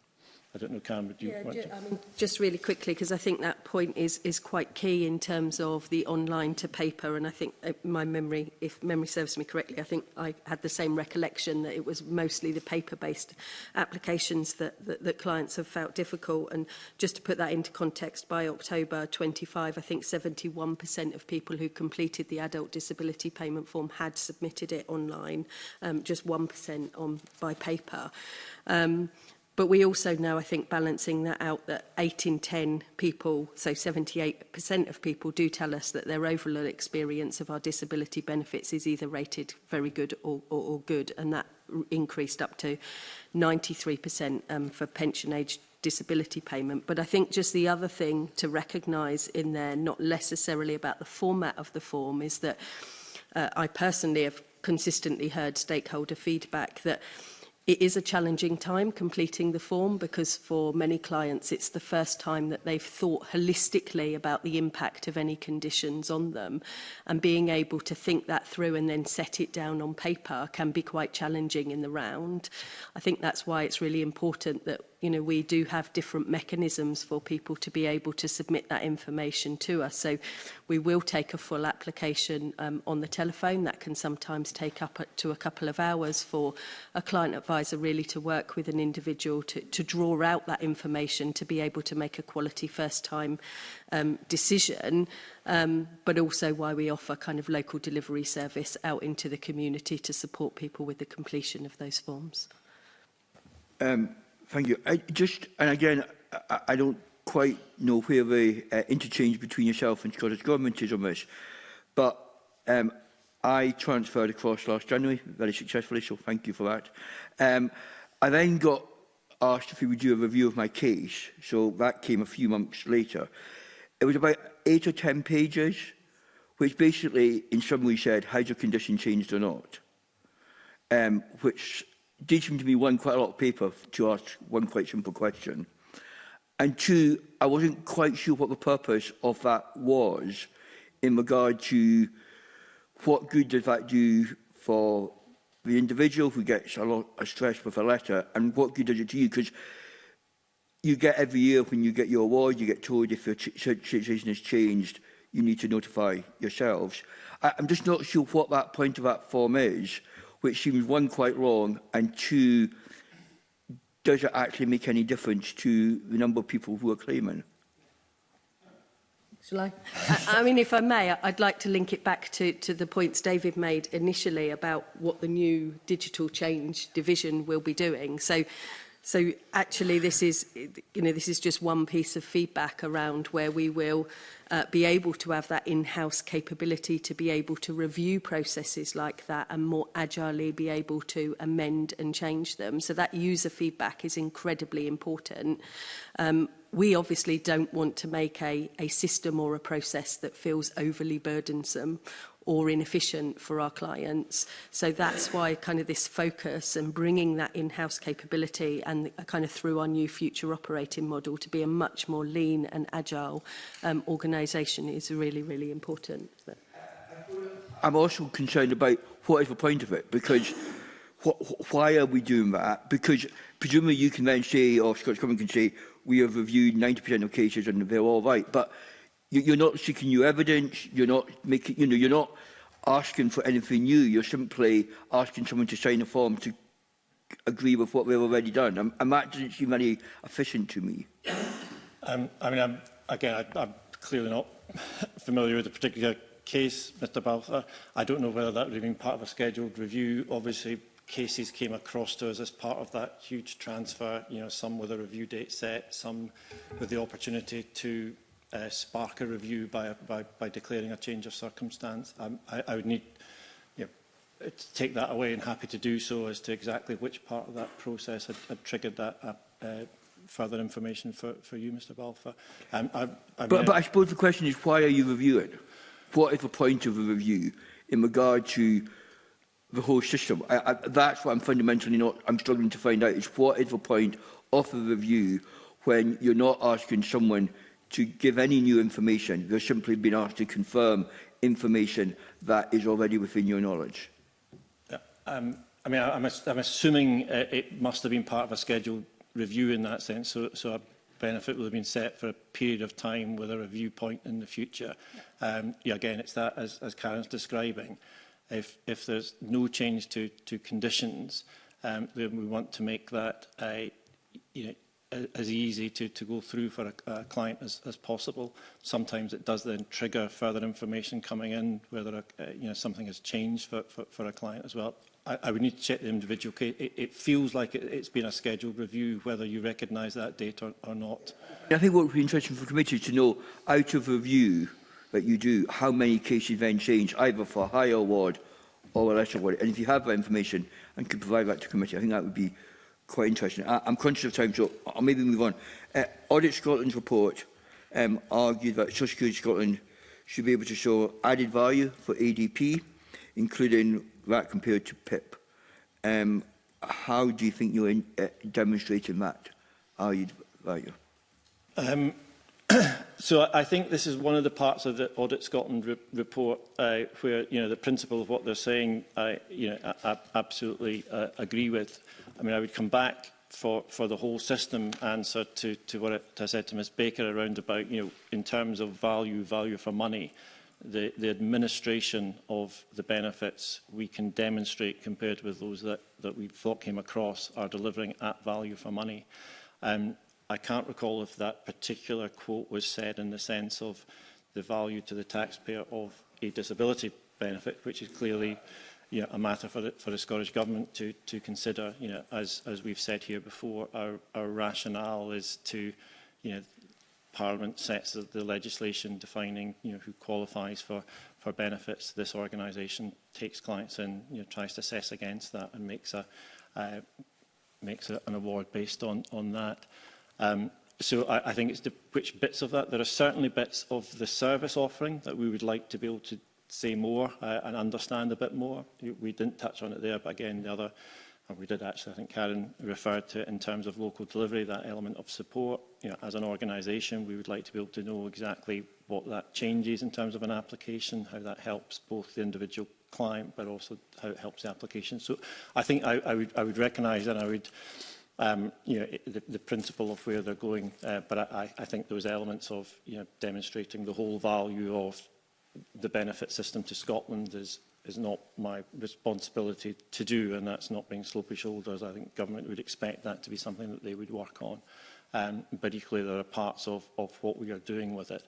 S2: I don't know, Karen, would you want to...
S7: Just really quickly, because I think that point is quite key in terms of the online to paper, and I think my memory, if memory serves me correctly, I think I had the same recollection that it was mostly the paper-based applications that clients have felt difficult. And just to put that into context, by October 25, I think 71% of people who completed the adult disability payment form had submitted it online, just 1% by paper. But we also know, I think, balancing that out, that 8 in 10 people, so 78% of people, do tell us that their overall experience of our disability benefits is either rated very good or good, and that increased up to 93% for pension-age disability payment. But I think just the other thing to recognise in there, not necessarily about the format of the form, is that I personally have consistently heard stakeholder feedback that it is a challenging time completing the form, because for many clients it's the first time that they've thought holistically about the impact of any conditions on them, and being able to think that through and then set it down on paper can be quite challenging in the round. I think that's why it's really important that you know, we do have different mechanisms for people to be able to submit that information to us. So we will take a full application on the telephone. That can sometimes take up to a couple of hours for a client advisor really to work with an individual to draw out that information to be able to make a quality first-time decision, but also why we offer kind of local delivery service out into the community to support people with the completion of those forms.
S5: Thank you. And again, I don't quite know where the interchange between yourself and Scottish Government is on this, but I transferred across last January very successfully, so thank you for that. I then got asked if we would do a review of my case, so that came a few months later. It was about 8 or 10 pages, which basically, in summary, said, has your condition changed or not? Which did seem to me, one, quite a lot of paper to ask one quite simple question. And two, I wasn't quite sure what the purpose of that was in regard to what good does that do for the individual who gets a lot of stress with a letter, and what good does it to you? Because you get every year when you get your award, you get told if your situation has changed, you need to notify yourselves. I'm just not sure what that point of that form is, which seems, one, quite wrong, and two, does it actually make any difference to the number of people who are claiming?
S7: Shall I? I mean, if I may, I'd like to link it back to the points David made initially about what the new digital change division will be doing. So actually, this is just one piece of feedback around where we will be able to have that in-house capability to be able to review processes like that and more agilely be able to amend and change them. So that user feedback is incredibly important. We obviously don't want to make a system or a process that feels overly burdensome or inefficient for our clients. So that's why kind of this focus and bringing that in-house capability and kind of through our new future operating model to be a much more lean and agile organisation is really, really important.
S5: I'm also concerned about what is the point of it, because why are we doing that? Because presumably you can then say, or Scottish Government can say, we have reviewed 90% of cases and they're all right. But you're not seeking new evidence. You're not making, you're not asking for anything new. You're simply asking someone to sign a form to agree with what they've already done. And that doesn't seem very efficient to me.
S2: I mean, I'm clearly not familiar with the particular case, Mr. Balfour. I don't know whether that would have been part of a scheduled review. Obviously, cases came across to us as part of that huge transfer, some with a review date set, some with the opportunity to spark a review by declaring a change of circumstance. I would need to take that away, and happy to do so as to exactly which part of that process had triggered that further information for you, Mr. Balfour.
S5: But I suppose the question is, why are you reviewing? What is the point of a review in regard to the whole system? That's what I'm fundamentally I'm struggling to find out, is what is the point of a review when you're not asking someone to give any new information. They're simply being asked to confirm information that is already within your knowledge.
S2: I'm assuming it must have been part of a scheduled review in that sense, so a benefit will have been set for a period of time with a review point in the future. Again, it's that, as Karen's describing. If there's no change to conditions, then we want to make that as easy to go through for a client as possible. Sometimes it does then trigger further information coming in, whether something has changed for a client as well. I would need to check the individual case. It feels like it's been a scheduled review, whether you recognise that date or not.
S5: I think what would be interesting for the committee is to know, out of review that you do, how many cases then change, either for a higher award or a lesser award. And if you have that information and could provide that to the committee, I think that would be quite interesting. I'm conscious of time, so I'll maybe move on. Audit Scotland's report argued that Social Security Scotland should be able to show added value for ADP, including that compared to PIP. How do you think you're demonstrating that added value?
S2: So I think this is one of the parts of the Audit Scotland report where the principle of what they're saying I absolutely agree with. I mean, I would come back for the whole system answer to what I said to Ms Baker around about, in terms of value for money, the administration of the benefits we can demonstrate compared with those that we thought came across are delivering at value for money. I can't recall if that particular quote was said in the sense of the value to the taxpayer of a disability benefit, which is clearly a matter for the Scottish Government to consider. As we've said here before, our rationale is to, Parliament sets the legislation defining who qualifies for benefits. This organisation takes clients in, tries to assess against that and makes an award based on that. So I think it's which bits of that. There are certainly bits of the service offering that we would like to be able to say more and understand a bit more. We didn't touch on it there, but again, the other, and we did actually, I think Karen referred to it in terms of local delivery, that element of support. As an organisation, we would like to be able to know exactly what that changes in terms of an application, how that helps both the individual client, but also how it helps the application. So I think I would recognise and I would the principle of where they're going, but I think those elements of demonstrating the whole value of the benefit system to Scotland is not my responsibility to do, and that's not being slopey shoulders. I think government would expect that to be something that they would work on. But equally, there are parts of what we are doing with it.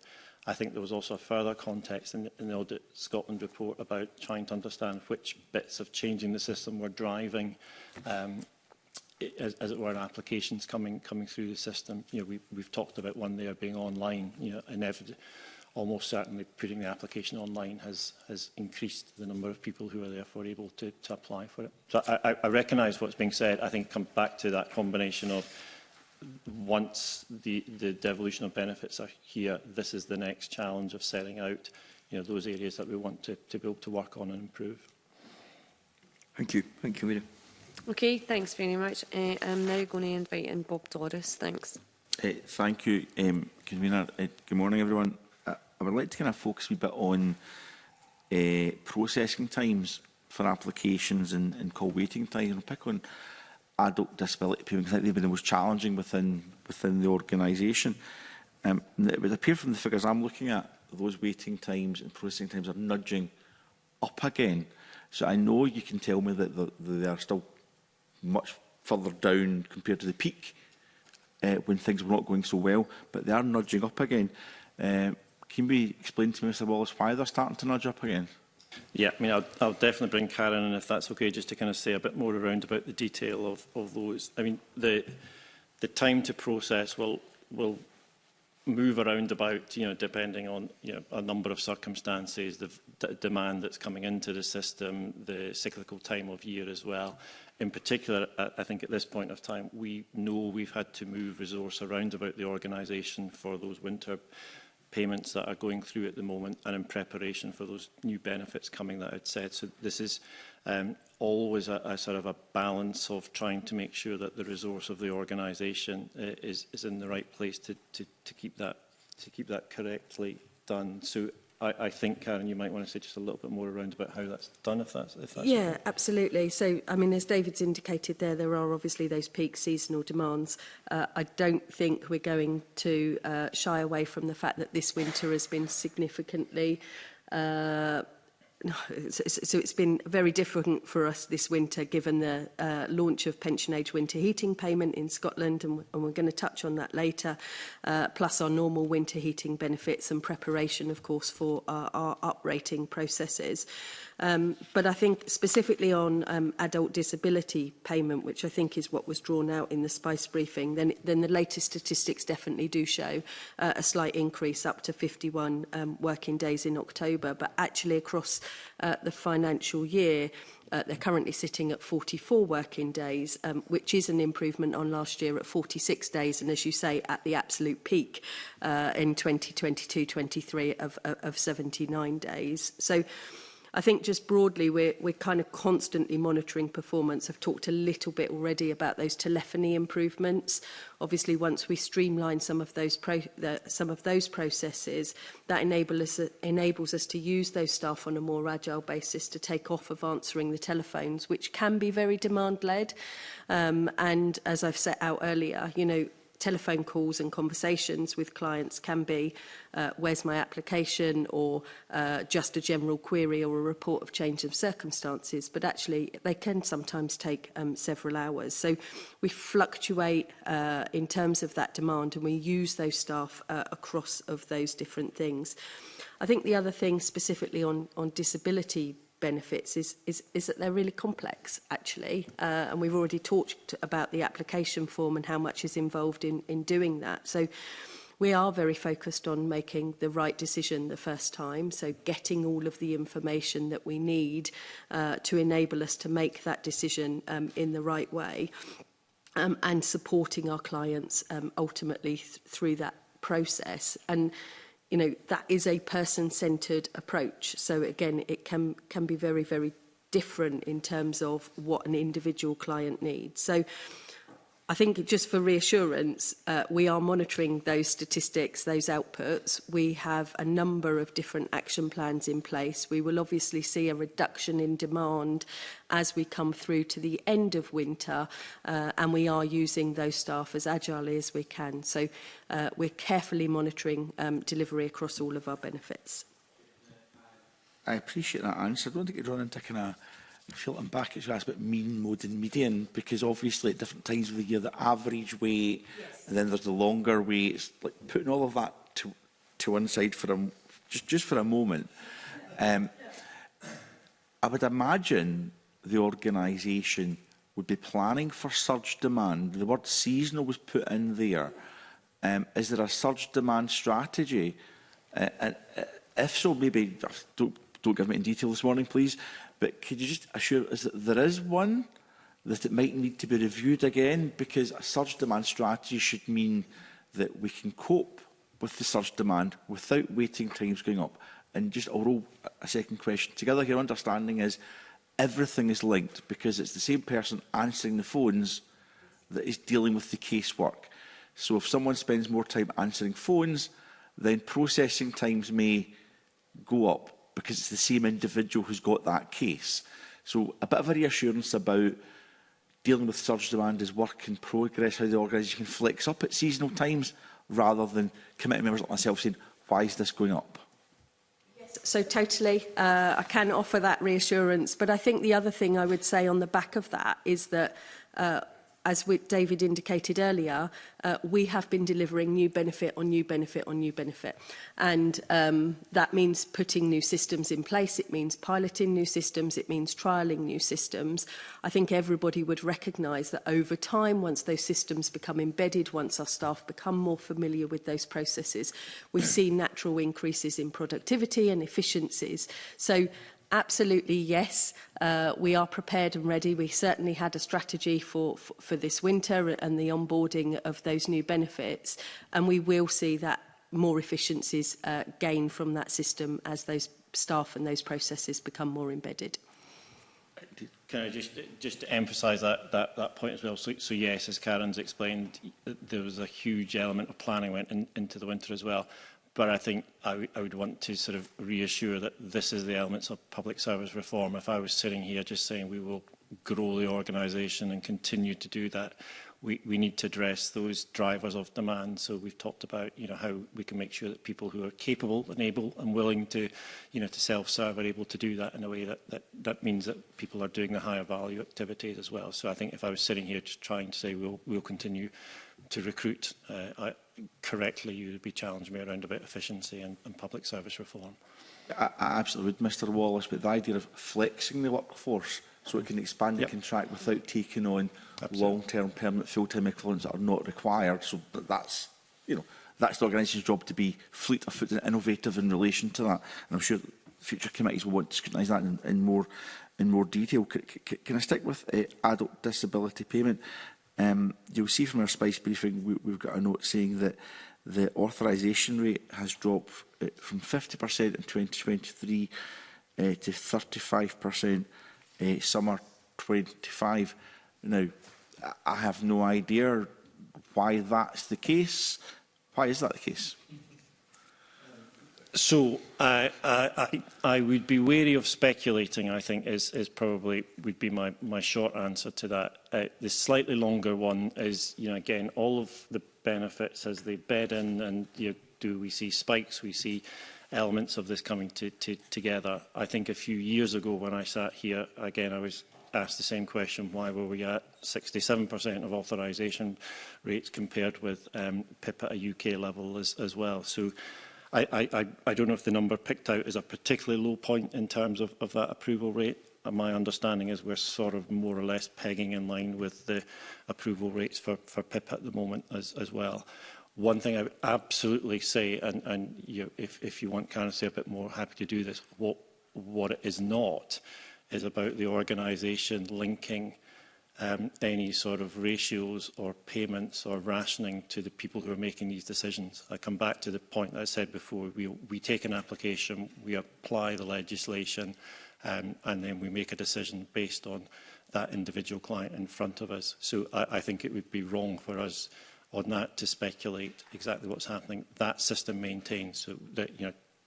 S2: I think there was also a further context in the Audit Scotland report about trying to understand which bits of changing the system were driving, as it were, applications coming through the system. We've talked about one there being online. Inevitably, almost certainly putting the application online has increased the number of people who are therefore able to apply for it. So I recognise what's being said. I think come back to that combination of once the devolution of benefits are here, this is the next challenge of setting out those areas that we want to be able to work on and improve.
S5: Thank you. Thank you, Rita.
S1: Okay, thanks very much. I'm now going to invite in Bob Doris. Thanks.
S9: Thank you, Convener. Good morning, everyone. I would like to kind of focus a bit on processing times for applications and call waiting times. I'll pick on adult disability payments. I think they've been the most challenging within the organisation. It would appear from the figures I'm looking at, those waiting times and processing times are nudging up again. So I know you can tell me that they are still much further down compared to the peak when things were not going so well, but they are nudging up again. Can you explain to me, Mr Wallace, why they're starting to nudge up again?
S2: Yeah, I mean, I'll definitely bring Karen in if that's okay, just to kind of say a bit more around about the detail of those. I mean, the time to process will move around about, depending on a number of circumstances, the demand that's coming into the system, the cyclical time of year as well. In particular, I think at this point of time, we know we've had to move resource around about the organisation for those winter payments that are going through at the moment and in preparation for those new benefits coming that I'd said. So this is always a sort of a balance of trying to make sure that the resource of the organisation is in the right place to keep that correctly done. So I think, Karen, you might want to say just a little bit more around about how that's done, if that's
S7: yeah,
S2: right.
S7: Absolutely. So, I mean, as David's indicated there are obviously those peak seasonal demands. I don't think we're going to shy away from the fact that this winter has been significantly so it's been very different for us this winter, given the launch of pension age winter heating payment in Scotland, and we're going to touch on that later, plus our normal winter heating benefits and preparation, of course, for our uprating processes. But I think specifically on adult disability payment, which I think is what was drawn out in the SPICE briefing, then the latest statistics definitely do show a slight increase up to 51 working days in October. But actually across the financial year, they're currently sitting at 44 working days, which is an improvement on last year at 46 days. And as you say, at the absolute peak in 2022-23 of 79 days. So I think just broadly, we're kind of constantly monitoring performance. I've talked a little bit already about those telephony improvements. Obviously, once we streamline some of those processes, that enables us to use those staff on a more agile basis to take off of answering the telephones, which can be very demand-led. And as I've set out earlier, you know, telephone calls and conversations with clients can be where's my application, or just a general query or a report of change of circumstances, but actually they can sometimes take several hours. So we fluctuate in terms of that demand, and we use those staff across of those different things. I think the other thing specifically on disability benefits is that they're really complex, actually, and we've already talked about the application form and how much is involved in doing that. So we are very focused on making the right decision the first time, so getting all of the information that we need to enable us to make that decision in the right way, and supporting our clients ultimately through that process. And you know, that is a person-centred approach. So again, it can be very, very different in terms of what an individual client needs. So I think just for reassurance, we are monitoring those statistics, those outputs. We have a number of different action plans in place. We will obviously see a reduction in demand as we come through to the end of winter, and we are using those staff as agilely as we can. So we're carefully monitoring delivery across all of our benefits.
S9: I appreciate that answer. I don't think you'd run into kind of filtering back at you asked about mean, mode and median, because obviously at different times of the year the average weight, yes, and then there's the longer weight. It's like putting all of that to one side for just for a moment. I would imagine the organisation would be planning for surge demand. The word seasonal was put in there. Is there a surge demand strategy? And if so, maybe don't give me in detail this morning, please. But could you just assure us that there is one, that it might need to be reviewed again? Because a surge demand strategy should mean that we can cope with the surge demand without waiting times going up. And just I'll roll a second question together here. Understanding is everything is linked, because it's the same person answering the phones that is dealing with the casework. So if someone spends more time answering phones, then processing times may go up, because it's the same individual who's got that case. So a bit of a reassurance about dealing with surge demand as work in progress, how the organisation can flex up at seasonal times, rather than committee members like myself saying, why is this going up?
S7: Yes, so totally, I can offer that reassurance. But I think the other thing I would say on the back of that is that as David indicated earlier, we have been delivering new benefit on new benefit on new benefit. And that means putting new systems in place. It means piloting new systems. It means trialling new systems. I think everybody would recognise that over time, once those systems become embedded, once our staff become more familiar with those processes, we see natural increases in productivity and efficiencies. So absolutely, yes, we are prepared and ready. We certainly had a strategy for this winter and the onboarding of those new benefits, and we will see that more efficiencies gain from that system as those staff and those processes become more embedded.
S2: Can I just to emphasise that point as well? So yes, as Karen's explained, there was a huge element of planning went into the winter as well. But I think I would want to sort of reassure that this is the elements of public service reform. If I was sitting here just saying we will grow the organisation and continue to do that, we need to address those drivers of demand. So we've talked about, you know, how we can make sure that people who are capable and able and willing to, you know, to self-serve are able to do that in a way that means that people are doing the higher value activities as well. So I think if I was sitting here just trying to say we'll continue to recruit correctly, you would be challenging me around about efficiency and public service reform.
S9: I absolutely would, Mr Wallace, but the idea of flexing the workforce so it can expand and contract without taking on long-term, permanent, full-time equivalents that are not required. So that's, you know, that's the organisation's job to be fleet of foot and innovative in relation to that. And I'm sure future committees will want to scrutinise that in more detail. Can I stick with adult disability payment? You'll see from our SPICE briefing, we've got a note saying that the authorisation rate has dropped from 50% in 2023 to 35%, summer 25. Now, I have no idea why that's the case. Why is that the case?
S2: So I would be wary of speculating, I think, is probably would be my short answer to that. The slightly longer one is, again, all of the benefits as they bed in, and do we see spikes, we see elements of this coming together. I think a few years ago when I sat here, again, I was asked the same question, why were we at 67% of authorisation rates compared with PIP at a UK level as well. So I don't know if the number picked out is a particularly low point in terms of that approval rate. My understanding is we're sort of more or less pegging in line with the approval rates for PIP at the moment as well. One thing I would absolutely say, and if you want Karen to say a bit more, happy to do this, what it is not is about the organisation linking any sort of ratios or payments or rationing to the people who are making these decisions. I come back to the point that I said before. We take an application, we apply the legislation, and then we make a decision based on that individual client in front of us. So I think it would be wrong for us on that to speculate exactly what's happening. That system maintains, so that,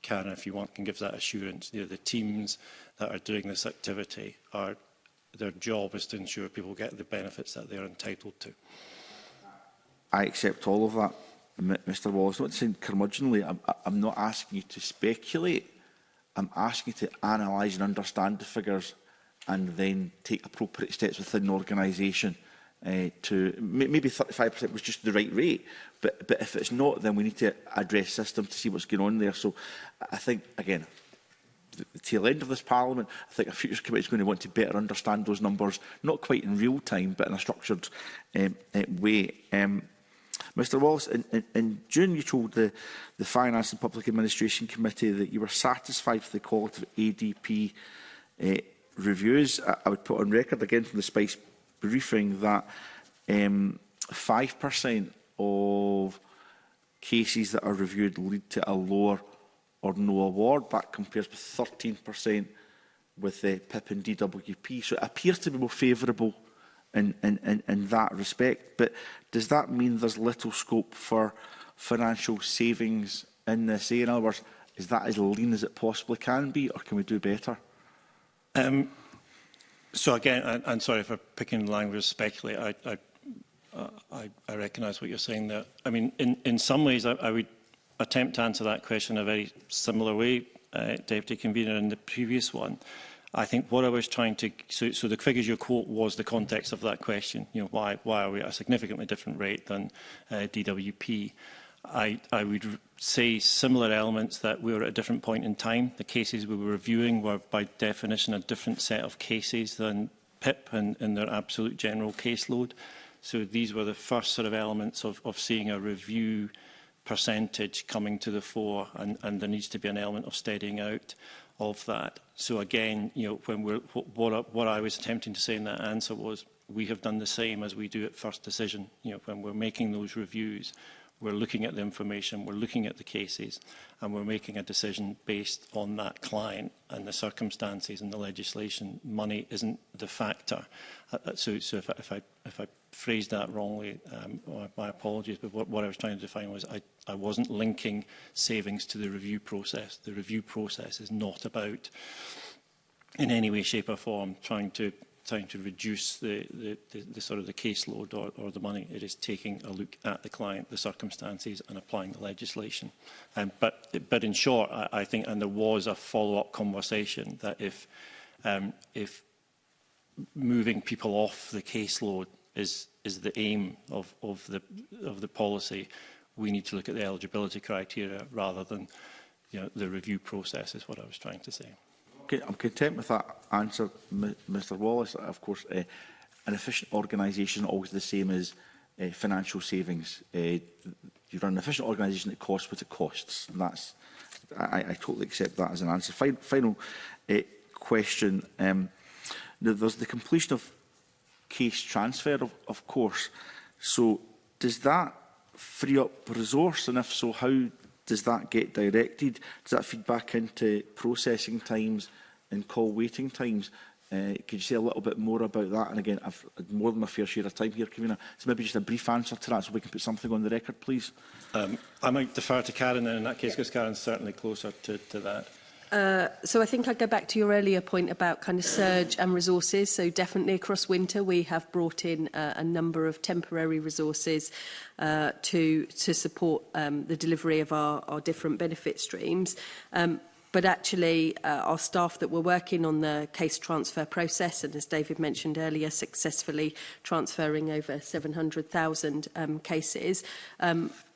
S2: Karen, if you want, can give that assurance. The teams that are doing this activity, their job is to ensure people get the benefits that they are entitled to.
S9: I accept all of that, Mr Wallace. Not saying curmudgeonly. I'm not asking you to speculate. I'm asking you to analyse and understand the figures and then take appropriate steps within the organisation to maybe 35% was just the right rate, but if it's not, then we need to address systems to see what's going on there. So I think, again, the tail end of this Parliament, I think a Futures Committee is going to want to better understand those numbers, not quite in real time, but in a structured way. Mr Wallace, in June you told the Finance and Public Administration Committee that you were satisfied with the quality of ADP reviews. I would put on record again from the Spice briefing that 5% of cases that are reviewed lead to a lower or no award. That compares with 13% with PIP and DWP. So it appears to be more favourable in that respect. But does that mean there's little scope for financial savings in this area? In other words, is that as lean as it possibly can be, or can we do better?
S2: So again, I'm sorry for picking the language of speculate. I recognise what you're saying there. I mean, in some ways, I would attempt to answer that question in a very similar way, Deputy Convener, in the previous one. I think what I was trying to... So the figures you quote was the context of that question. Why are we at a significantly different rate than DWP? I would say similar elements that we were at a different point in time. The cases we were reviewing were by definition a different set of cases than PIP in their absolute general caseload. So these were the first sort of elements of seeing a review percentage coming to the fore, and there needs to be an element of steadying out of that. So again, when what I was attempting to say in that answer was we have done the same as we do at first decision. When we're making those reviews, we're looking at the information, we're looking at the cases, and we're making a decision based on that client and the circumstances and the legislation. Money isn't the factor. So if I phrased that wrongly, my apologies, but what I was trying to define was I wasn't linking savings to the review process. The review process is not about, in any way, shape or form, trying to reduce the sort of the caseload or the money. It is taking a look at the client, the circumstances, and applying the legislation. But in short, I think, and there was a follow-up conversation that if moving people off the caseload is the aim of the policy, we need to look at the eligibility criteria rather than the review process, is what I was trying to say.
S9: Okay, I'm content with that answer, Mr Wallace. Of course, an efficient organisation is always the same as financial savings. You run an efficient organisation that costs what it costs. And I totally accept that as an answer. Final question. There's the completion of case transfer, of course. So does that free up resource? And if so, how does that get directed? Does that feed back into processing times call waiting times. Could you say a little bit more about that? And again, I've had more than my fair share of time here, Convener. So maybe just a brief answer to that so we can put something on the record, please.
S2: I might defer to Karen then in that case, because Karen's certainly closer to that.
S7: So I think I'd go back to your earlier point about kind of surge and resources. So definitely across winter, we have brought in a number of temporary resources to support the delivery of our different benefit streams. But actually, our staff that were working on the case transfer process, and as David mentioned earlier, successfully transferring over 700,000 cases,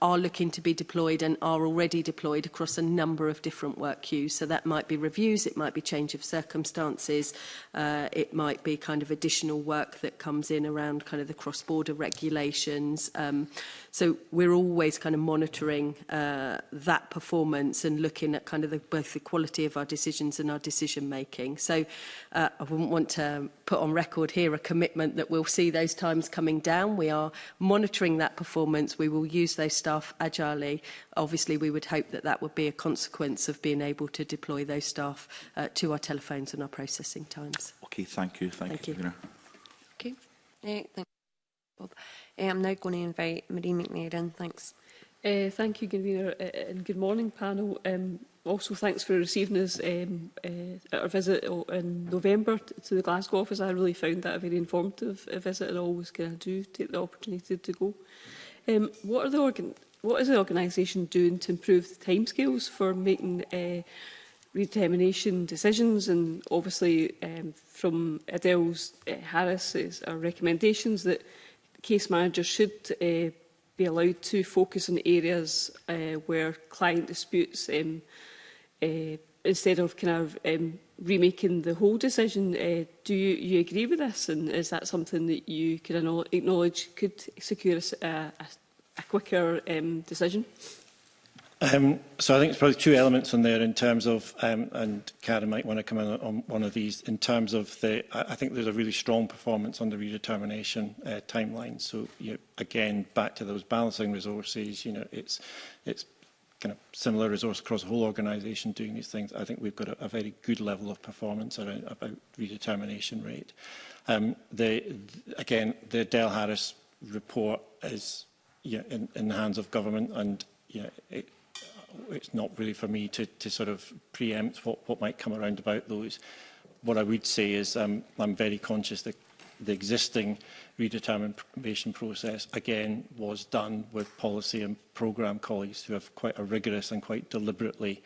S7: are looking to be deployed and are already deployed across a number of different work queues. So that might be reviews, it might be change of circumstances, it might be kind of additional work that comes in around kind of the cross-border regulations. So we're always kind of monitoring that performance and looking at kind of both the quality of our decisions and our decision making. So I wouldn't want to put on record here a commitment that we'll see those times coming down. We are monitoring that performance. We will use those staff agilely. Obviously, we would hope that that would be a consequence of being able to deploy those staff to our telephones and our processing times.
S9: Okay, thank you. Thank you.
S1: Okay, thank you, Bob. I'm now going to invite Marie McNair in. Thanks.
S10: Thank you, Convener, and good morning, panel. Also, thanks for receiving us at our visit in November to the Glasgow office. I really found that a very informative visit, and always kind of do take the opportunity to go. What is the organisation doing to improve the timescales for making redetermination decisions? And obviously, from Adele's Harris's recommendations that case managers should be allowed to focus on areas where client disputes, instead of kind of remaking the whole decision. Do you agree with this? And is that something that you could acknowledge could secure a quicker decision?
S2: So I think it's probably two elements on there in terms of, and Karen might want to come in on one of these, in terms of I think there's a really strong performance on the redetermination timeline. So again, back to those balancing resources, it's kind of similar resource across the whole organisation doing these things. I think we've got a very good level of performance around about redetermination rate. Again, the Adele Harris report is in the hands of government, and it's not really for me to sort of preempt what might come around about those. What I would say is I'm very conscious that the existing redetermination process, again, was done with policy and programme colleagues who have quite a rigorous and quite deliberately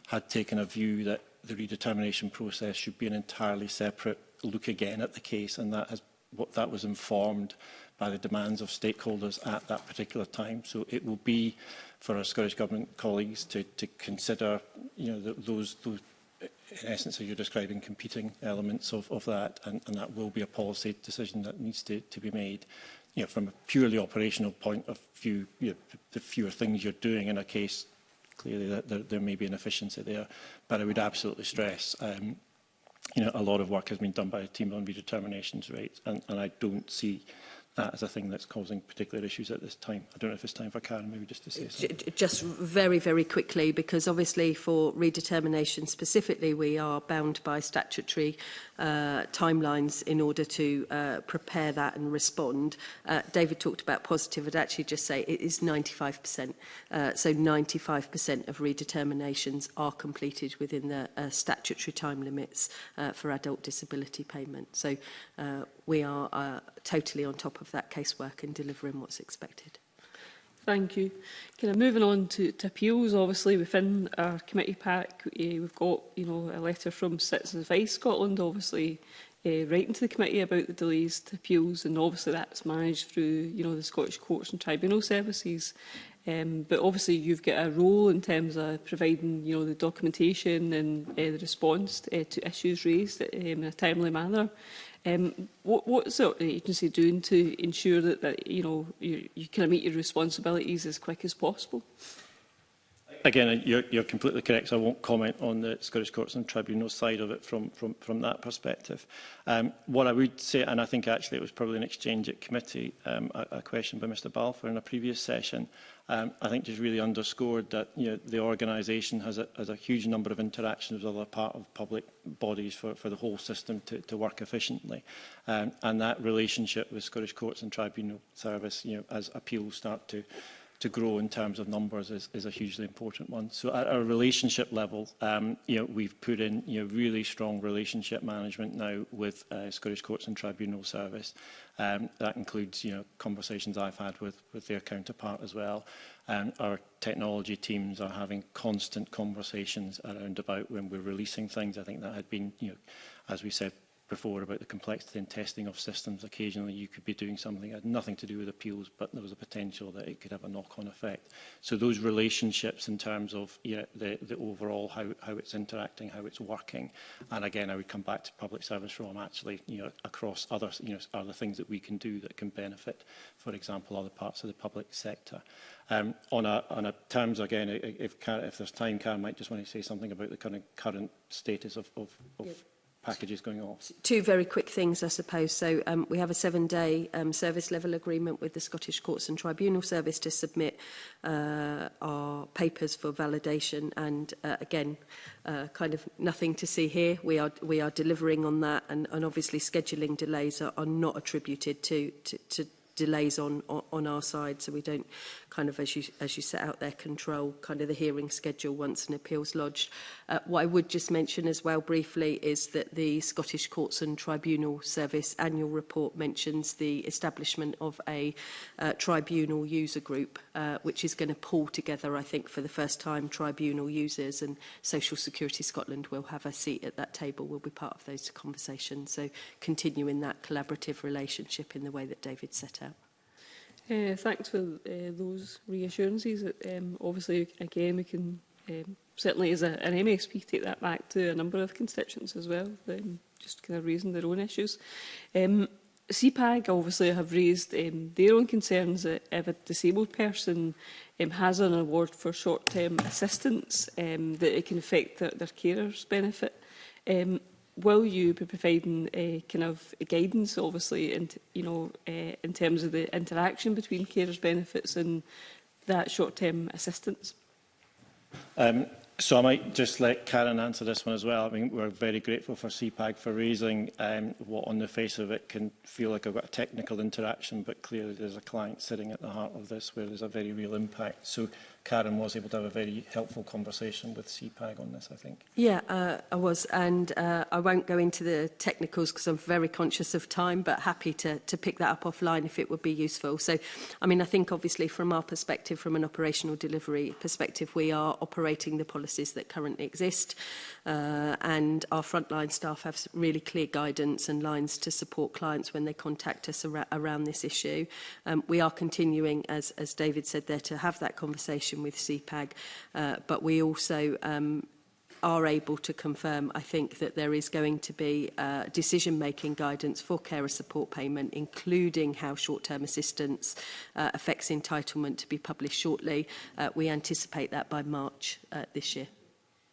S2: had taken a view that the redetermination process should be an entirely separate look again at the case, and that was informed by the demands of stakeholders at that particular time. So it will be for our Scottish Government colleagues to consider those in essence, as you're describing, competing elements of that, and that will be a policy decision that needs to be made. From a purely operational point of view, the fewer things you're doing in a case, clearly there may be an efficiency there. But I would absolutely stress, a lot of work has been done by a team on redeterminations rates, and I don't see that as a thing that's causing particular issues at this time. I don't know if it's time for Karen maybe just to say something.
S7: Just very, very quickly, because obviously for redetermination specifically, we are bound by statutory timelines in order to prepare that and respond. David talked about positive. I'd actually just say it is 95%. So 95% of redeterminations are completed within the statutory time limits for adult disability payment. So we are totally on top of that casework and delivering what's expected.
S10: Thank you. Kind of moving on to appeals, obviously within our committee pack, we've got a letter from Citizens Advice Scotland, obviously writing to the committee about the delays to appeals, and obviously that's managed through the Scottish Courts and Tribunal Services. But obviously you've got a role in terms of providing the documentation and the response to issues raised in a timely manner. What's the agency doing to ensure that you kind of meet your responsibilities as quick as possible?
S2: Again, you're completely correct. So I won't comment on the Scottish Courts and Tribunals side of it from that perspective. What I would say, and I think actually it was probably an exchange at committee, a question by Mr Balfour in a previous session, I think just really underscored that the organisation has a huge number of interactions with other part of public bodies for the whole system to work efficiently. And that relationship with Scottish Courts and Tribunal Service, as appeals start to grow in terms of numbers is a hugely important one. So at a relationship level, we've put in really strong relationship management now with Scottish Courts and Tribunal Service. That includes conversations I've had with their counterpart as well. Our technology teams are having constant conversations around about when we're releasing things. I think that had been, as we said before, about the complexity and testing of systems. Occasionally you could be doing something that had nothing to do with appeals, but there was a potential that it could have a knock-on effect. So those relationships in terms of the overall how it's interacting, how it's working, and again I would come back to public service reform actually across other are the things that we can do that can benefit, for example, other parts of the public sector. On a terms again, if there's time, Karen might just want to say something about the current status of packages going off.
S7: Two very quick things, I suppose. So we have a 7-day service level agreement with the Scottish Courts and Tribunal Service to submit our papers for validation. And again, kind of nothing to see here. We are delivering on that, and obviously scheduling delays are not attributed to delays on our side, so we don't kind of, as you set out there, control kind of the hearing schedule once an appeal's lodged. What I would just mention as well briefly is that the Scottish Courts and Tribunal Service annual report mentions the establishment of a tribunal user group, which is going to pull together, I think, for the first time, tribunal users, and Social Security Scotland will have a seat at that table, will be part of those conversations. So continuing that collaborative relationship in the way that David set out.
S10: Thanks for those reassurances. Obviously, again, we can certainly as an MSP take that back to a number of constituents as well, just kind of raising their own issues. CPAG obviously have raised their own concerns that if a disabled person has an award for short-term assistance, that it can affect their carers' benefit. Will you be providing kind of guidance, obviously, in terms of the interaction between carers' benefits and that short-term assistance?
S2: So I might just let Karen answer this one as well. I mean, we're very grateful for CPAG for raising what on the face of it can feel like a technical interaction, but clearly there's a client sitting at the heart of this where there's a very real impact. So Karen was able to have a very helpful conversation with CPAG on this, I think.
S7: Yeah, I was, and I won't go into the technicals because I'm very conscious of time, but happy to pick that up offline if it would be useful. So, I mean, I think obviously from our perspective, from an operational delivery perspective, we are operating the policies that currently exist, and our frontline staff have really clear guidance and lines to support clients when they contact us around this issue. We are continuing, as David said there, to have that conversation with CPAG, but we also are able to confirm, I think, that there is going to be decision-making guidance for carer support payment, including how short-term assistance affects entitlement, to be published shortly. We anticipate that by March this year.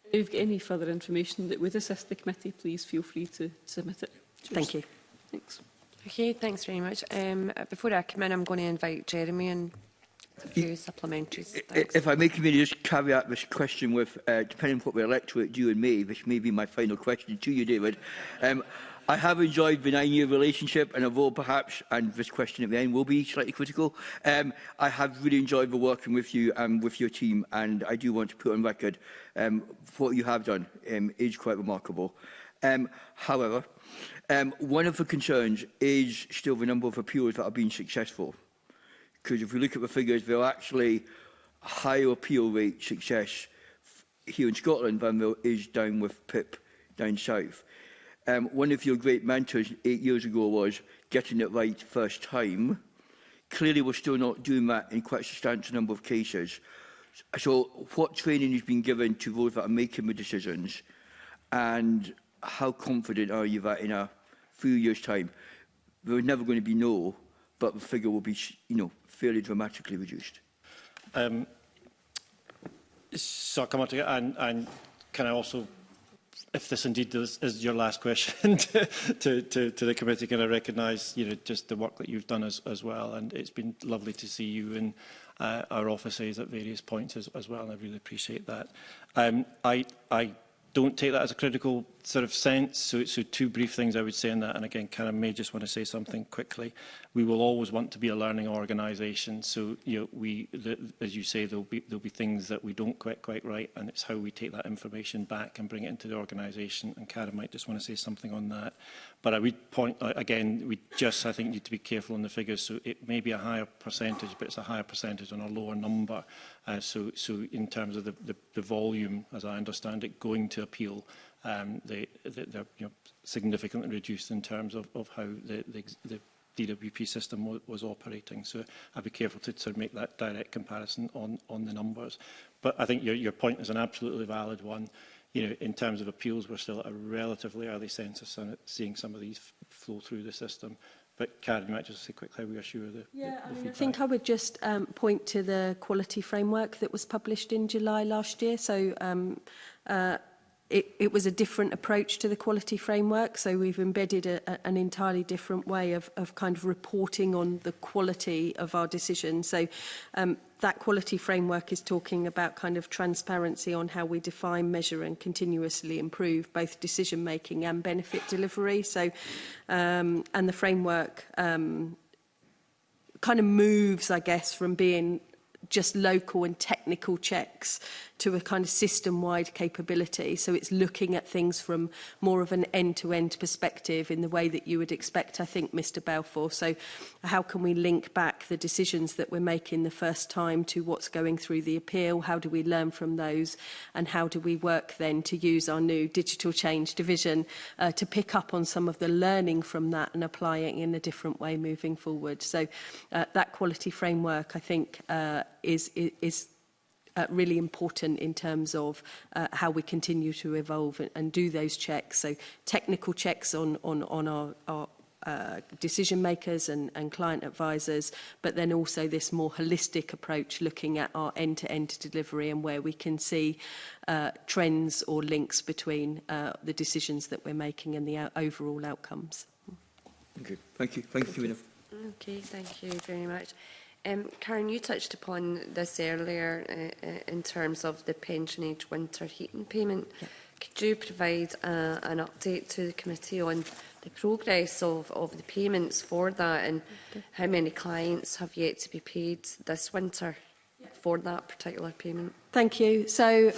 S10: If you've got any further information that would assist the committee, please feel free to submit it. Cheers.
S7: Thank you.
S10: Thanks.
S1: Okay, thanks very much. Before I come in, I'm going to invite Jeremy and a few supplementaries. Thanks.
S5: If I may just caveat this question with, depending on what we electorate do in May, which may be my final question to you, David. I have enjoyed the 9-year relationship, and although perhaps, and this question at the end will be slightly critical, I have really enjoyed the working with you and with your team, and I do want to put on record what you have done is quite remarkable. However, one of the concerns is still the number of appeals that have been successful. Because if we look at the figures, there are actually higher appeal rate success here in Scotland than there is down with PIP down south. One of your great mentors 8 years ago was getting it right first time. Clearly, we're still not doing that in quite a substantial number of cases. So what training has been given to those that are making the decisions, and how confident are you that in a few years' time, there's never going to be no, but the figure will be, fairly dramatically reduced?
S2: So I'll come on to it, and can I also, if this indeed is your last question to the committee, can I recognise just the work that you've done as well, and it's been lovely to see you our offices at various points as well, and I really appreciate that. I don't take that as a critical sort of sense, so two brief things I would say on that, and again, Karen may just want to say something quickly. We will always want to be a learning organisation, so as you say, there'll be things that we don't quite right, and it's how we take that information back and bring it into the organisation, and Karen might just want to say something on that. But I would point out, again, we just, I think, need to be careful on the figures, so it may be a higher percentage, but it's a higher percentage on a lower number. So in terms of the volume, as I understand it, going to appeal, they're significantly reduced in terms of how the DWP system was operating. So I'd be careful to sort of make that direct comparison on the numbers. But I think your point is an absolutely valid one. In terms of appeals, we're still at a relatively early sense of seeing some of these flow through the system. But Karen, you might just say quickly how we assure the
S7: I think I would just point to the quality framework that was published in July last year. So it was a different approach to the quality framework. So we've embedded an entirely different way of kind of reporting on the quality of our decisions. So that quality framework is talking about kind of transparency on how we define, measure and continuously improve both decision making and benefit delivery. So and the framework kind of moves, I guess, from being just local and technical checks to a kind of system-wide capability. So it's looking at things from more of an end-to-end perspective in the way that you would expect, I think, Mr. Balfour. So how can we link back the decisions that we're making the first time to what's going through the appeal? How do we learn from those? And how do we work then to use our new digital change division to pick up on some of the learning from that and apply it in a different way moving forward? So that quality framework, I think, is really important in terms of how we continue to evolve and do those checks. So technical checks on our decision makers and client advisors, but then also this more holistic approach looking at our end-to-end delivery and where we can see trends or links between the decisions that we're making and the overall outcomes.
S5: Okay, thank you. Thank you, Karen.
S1: Okay, thank you very much. Karen, you touched upon this earlier in terms of the pension age winter heating payment. Yeah. Could you provide an update to the committee on the progress of the payments for that and how many clients have yet to be paid this winter for that particular payment?
S7: Thank you. So,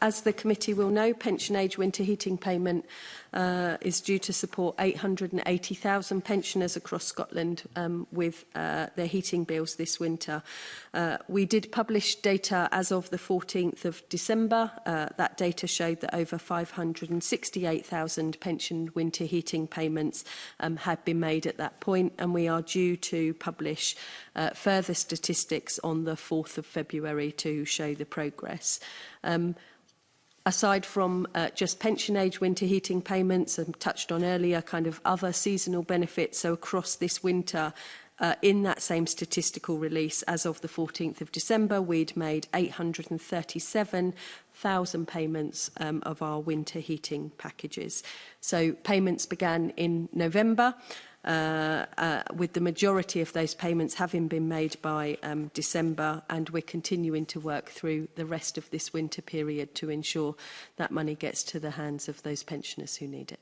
S7: as the committee will know, pension age winter heating payment is due to support 880,000 pensioners across Scotland with their heating bills this winter. We did publish data as of the 14th of December. That data showed that over 568,000 pension winter heating payments had been made at that point, and we are due to publish further statistics on the 4th of February to show the progress. Aside from just pension age winter heating payments, and touched on earlier, kind of other seasonal benefits, so across this winter, in that same statistical release, as of the 14th of December, we'd made 837,000 payments of our winter heating packages. So payments began in November, with the majority of those payments having been made by December, and we're continuing to work through the rest of this winter period to ensure that money gets to the hands of those pensioners who need it.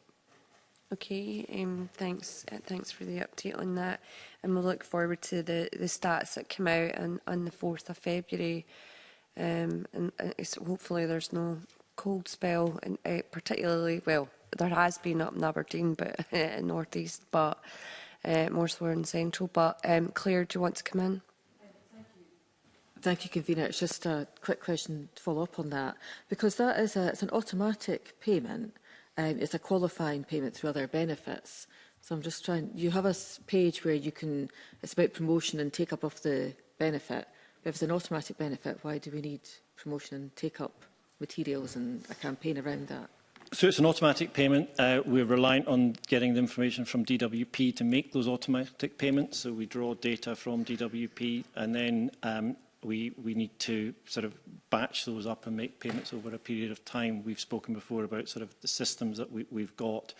S1: Okay, thanks for the update on that, and we'll look forward to the stats that come out on the 4th of February, and hopefully there's no cold spell, and particularly, well, there has been up in Aberdeen, but in North East, but more so in Central. But Claire, do you want to come in?
S3: Thank you, Convener. It's just a quick question to follow up on that, because that is it's an automatic payment. It's a qualifying payment through other benefits. So I'm just trying. You have a page where you can. It's about promotion and take up of the benefit. But if it's an automatic benefit, why do we need promotion and take up materials and a campaign around that?
S2: So it's an automatic payment. We're reliant on getting the information from DWP to make those automatic payments. So we draw data from DWP, and then we need to sort of batch those up and make payments over a period of time. We've spoken before about sort of the systems that we've got.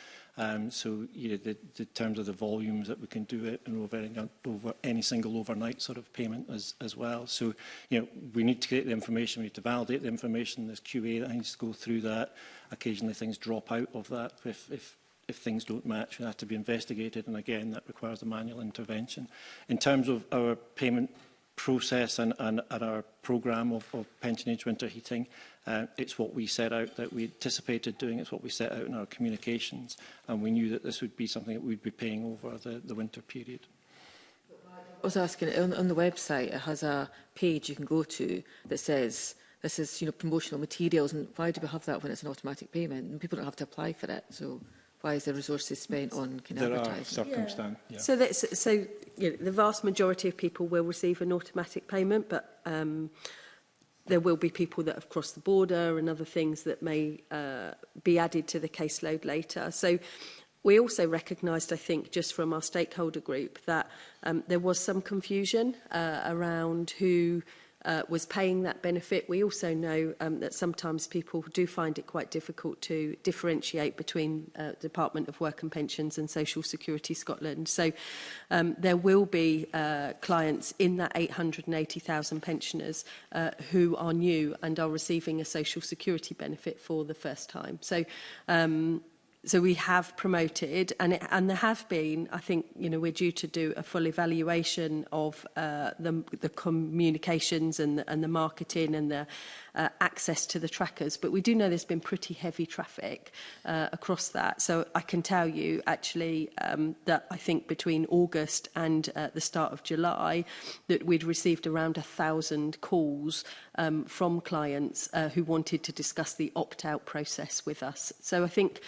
S2: So, you know, the terms of the volumes that we can do it and over any single overnight sort of payment as well. So, you know, we need to get the information, we need to validate the information. There's QA that needs to go through that. Occasionally things drop out of that if things don't match. They have to be investigated, and again, that requires a manual intervention. In terms of our payment process and our programme of pension age winter heating, it's what we set out that we anticipated doing. It's what we set out in our communications, and we knew that this would be something that we'd be paying over the winter period.
S3: I was asking, on the website, it has a page you can go to that says this is, you know, promotional materials, and why do we have that when it's an automatic payment and people don't have to apply for it? So why is the resources spent on kind of advertising?
S2: Circumstance. Yeah.
S7: So you know, the vast majority of people will receive an automatic payment, but there will be people that have crossed the border and other things that may be added to the caseload later. So we also recognised, I think, just from our stakeholder group, that there was some confusion around who was paying that benefit. We also know that sometimes people do find it quite difficult to differentiate between Department of Work and Pensions and Social Security Scotland. So there will be clients in that 880,000 pensioners who are new and are receiving a social security benefit for the first time. So we have promoted, and there have been, I think, you know, we're due to do a full evaluation of the communications and the marketing and the access to the trackers. But we do know there's been pretty heavy traffic across that. So I can tell you, actually, that I think between August and the start of July, that we'd received around 1,000 calls from clients who wanted to discuss the opt-out process with us. So I think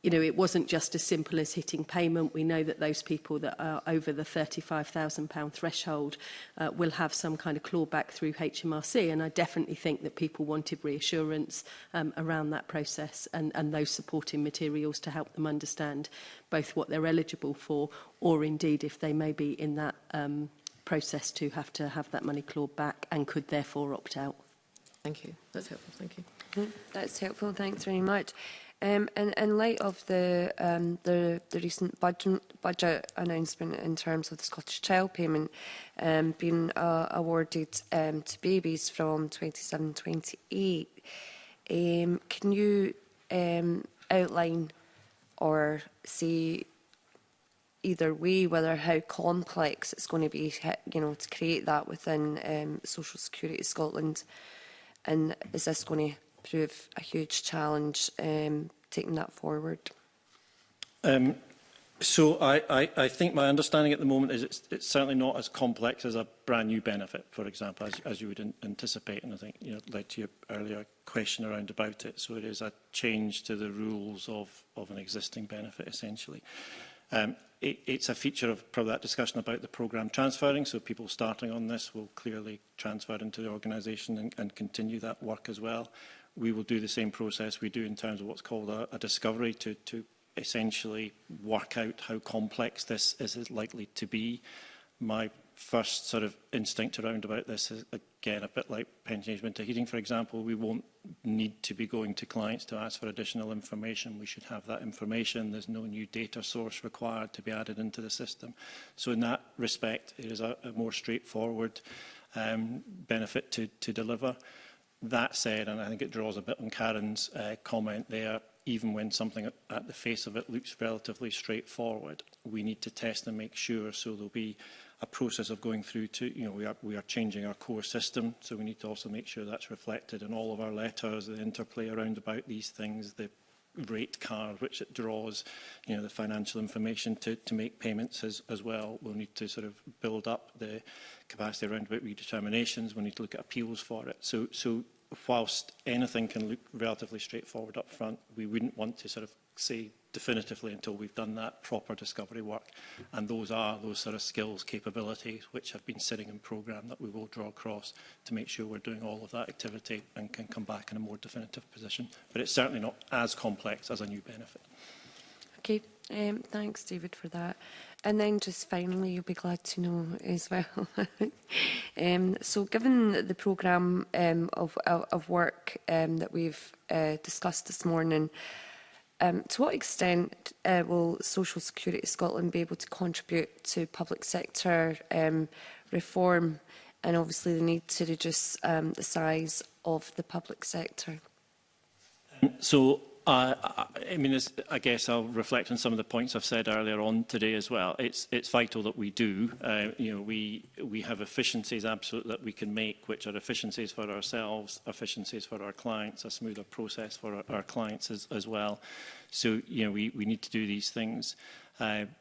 S7: you know, it wasn't just as simple as hitting payment. We know that those people that are over the £35,000 threshold will have some kind of clawback through HMRC, and I definitely think that people wanted reassurance around that process and those supporting materials to help them understand both what they're eligible for, or indeed if they may be in that process to have that money clawed back and could therefore opt out.
S3: Thank you. That's helpful. Thank you.
S1: That's helpful. Thanks very much. In light of the recent budget announcement in terms of the Scottish Child Payment being awarded to babies from 27-28, can you outline or say either way whether how complex it's going to be, you know, to create that within Social Security Scotland, and is this going to prove a huge challenge taking that forward?
S2: So I think my understanding at the moment is it's certainly not as complex as a brand new benefit, for example, as you would anticipate, and I think, you know, led to your earlier question around about it. So it is a change to the rules of an existing benefit, essentially. It's a feature of probably that discussion about the programme transferring, so people starting on this will clearly transfer into the organisation and continue that work as well. We will do the same process we do in terms of what's called a discovery to essentially work out how complex this is likely to be. My first sort of instinct around about this is, again, a bit like pension age winter heating, for example. We won't need to be going to clients to ask for additional information. We should have that information. There's no new data source required to be added into the system. So in that respect, it is a more straightforward benefit to deliver. That said, and I think it draws a bit on Karen's comment there, even when something at the face of it looks relatively straightforward, we need to test and make sure. So there'll be a process of going through to, you know, we are changing our core system, so we need to also make sure that's reflected in all of our letters, the interplay around about these things, the rate card which it draws, you know, the financial information to make payments as well. We'll need to sort of build up the capacity around about redeterminations. We'll need to look at appeals for it. So whilst anything can look relatively straightforward up front, we wouldn't want to sort of say definitively until we've done that proper discovery work. And those are those sort of skills, capabilities, which have been sitting in programme that we will draw across to make sure we're doing all of that activity and can come back in a more definitive position. But it's certainly not as complex as a new benefit.
S1: Okay, thanks, David, for that. And then just finally, you'll be glad to know as well. So given the programme of work that we've discussed this morning, to what extent will Social Security Scotland be able to contribute to public sector reform and obviously the need to reduce the size of the public sector?
S2: So, I mean, I guess I'll reflect on some of the points I've said earlier on today as well. It's vital that we do. You know, we have efficiencies absolutely that we can make, which are efficiencies for ourselves, efficiencies for our clients, a smoother process for our clients as well. So, you know, we need to do these things,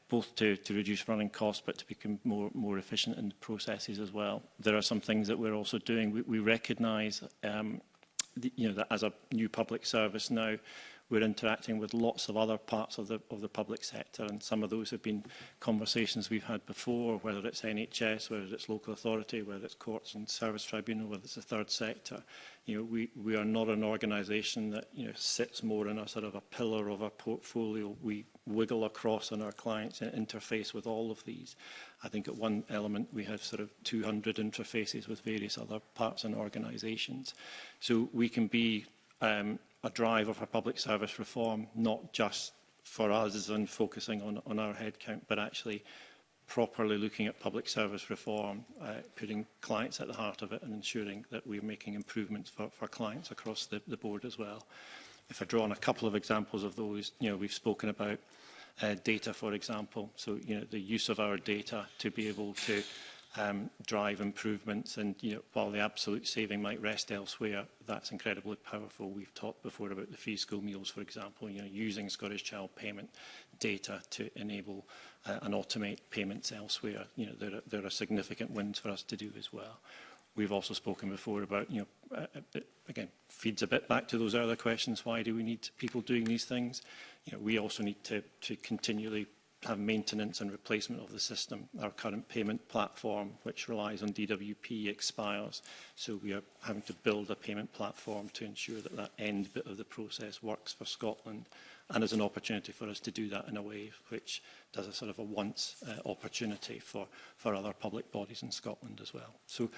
S2: both to reduce running costs, but to become more efficient in the processes as well. There are some things that we're also doing. We recognise, you know, that as a new public service now, we're interacting with lots of other parts of the public sector, and some of those have been conversations we've had before, whether it's NHS, whether it's local authority, whether it's courts and service tribunal, whether it's the third sector. You know, we are not an organisation that, you know, sits more in a sort of a pillar of our portfolio. We wiggle across on our clients and interface with all of these. I think at one element we have sort of 200 interfaces with various other parts and organisations. So we can be a driver for public service reform, not just for us and focusing on our headcount, but actually properly looking at public service reform, putting clients at the heart of it and ensuring that we're making improvements for clients across the board as well. If I draw on a couple of examples of those, you know, we've spoken about data, for example. So, you know, the use of our data to be able to drive improvements, and, you know, while the absolute saving might rest elsewhere, that's incredibly powerful. We've talked before about the free school meals, for example, you know, using Scottish Child Payment data to enable and automate payments elsewhere. You know, there are significant wins for us to do as well. We've also spoken before about, you know, again, feeds a bit back to those earlier questions. Why do we need people doing these things? You know, we also need to continually have maintenance and replacement of the system. Our current payment platform, which relies on DWP, expires. So we are having to build a payment platform to ensure that that end bit of the process works for Scotland. And there's an opportunity for us to do that in a way which does a sort of a once opportunity for other public bodies in Scotland as well. So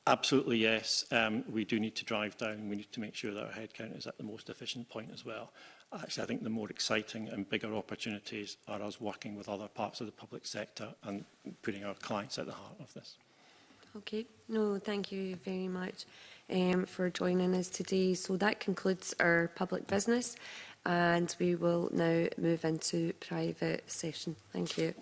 S2: absolutely, yes, we do need to drive down. We need to make sure that our headcount is at the most efficient point as well. Actually, I think the more exciting and bigger opportunities are us working with other parts of the public sector and putting our clients at the heart of this.
S1: Okay, no, thank you very much for joining us today. So that concludes our public business, and we will now move into private session. Thank you.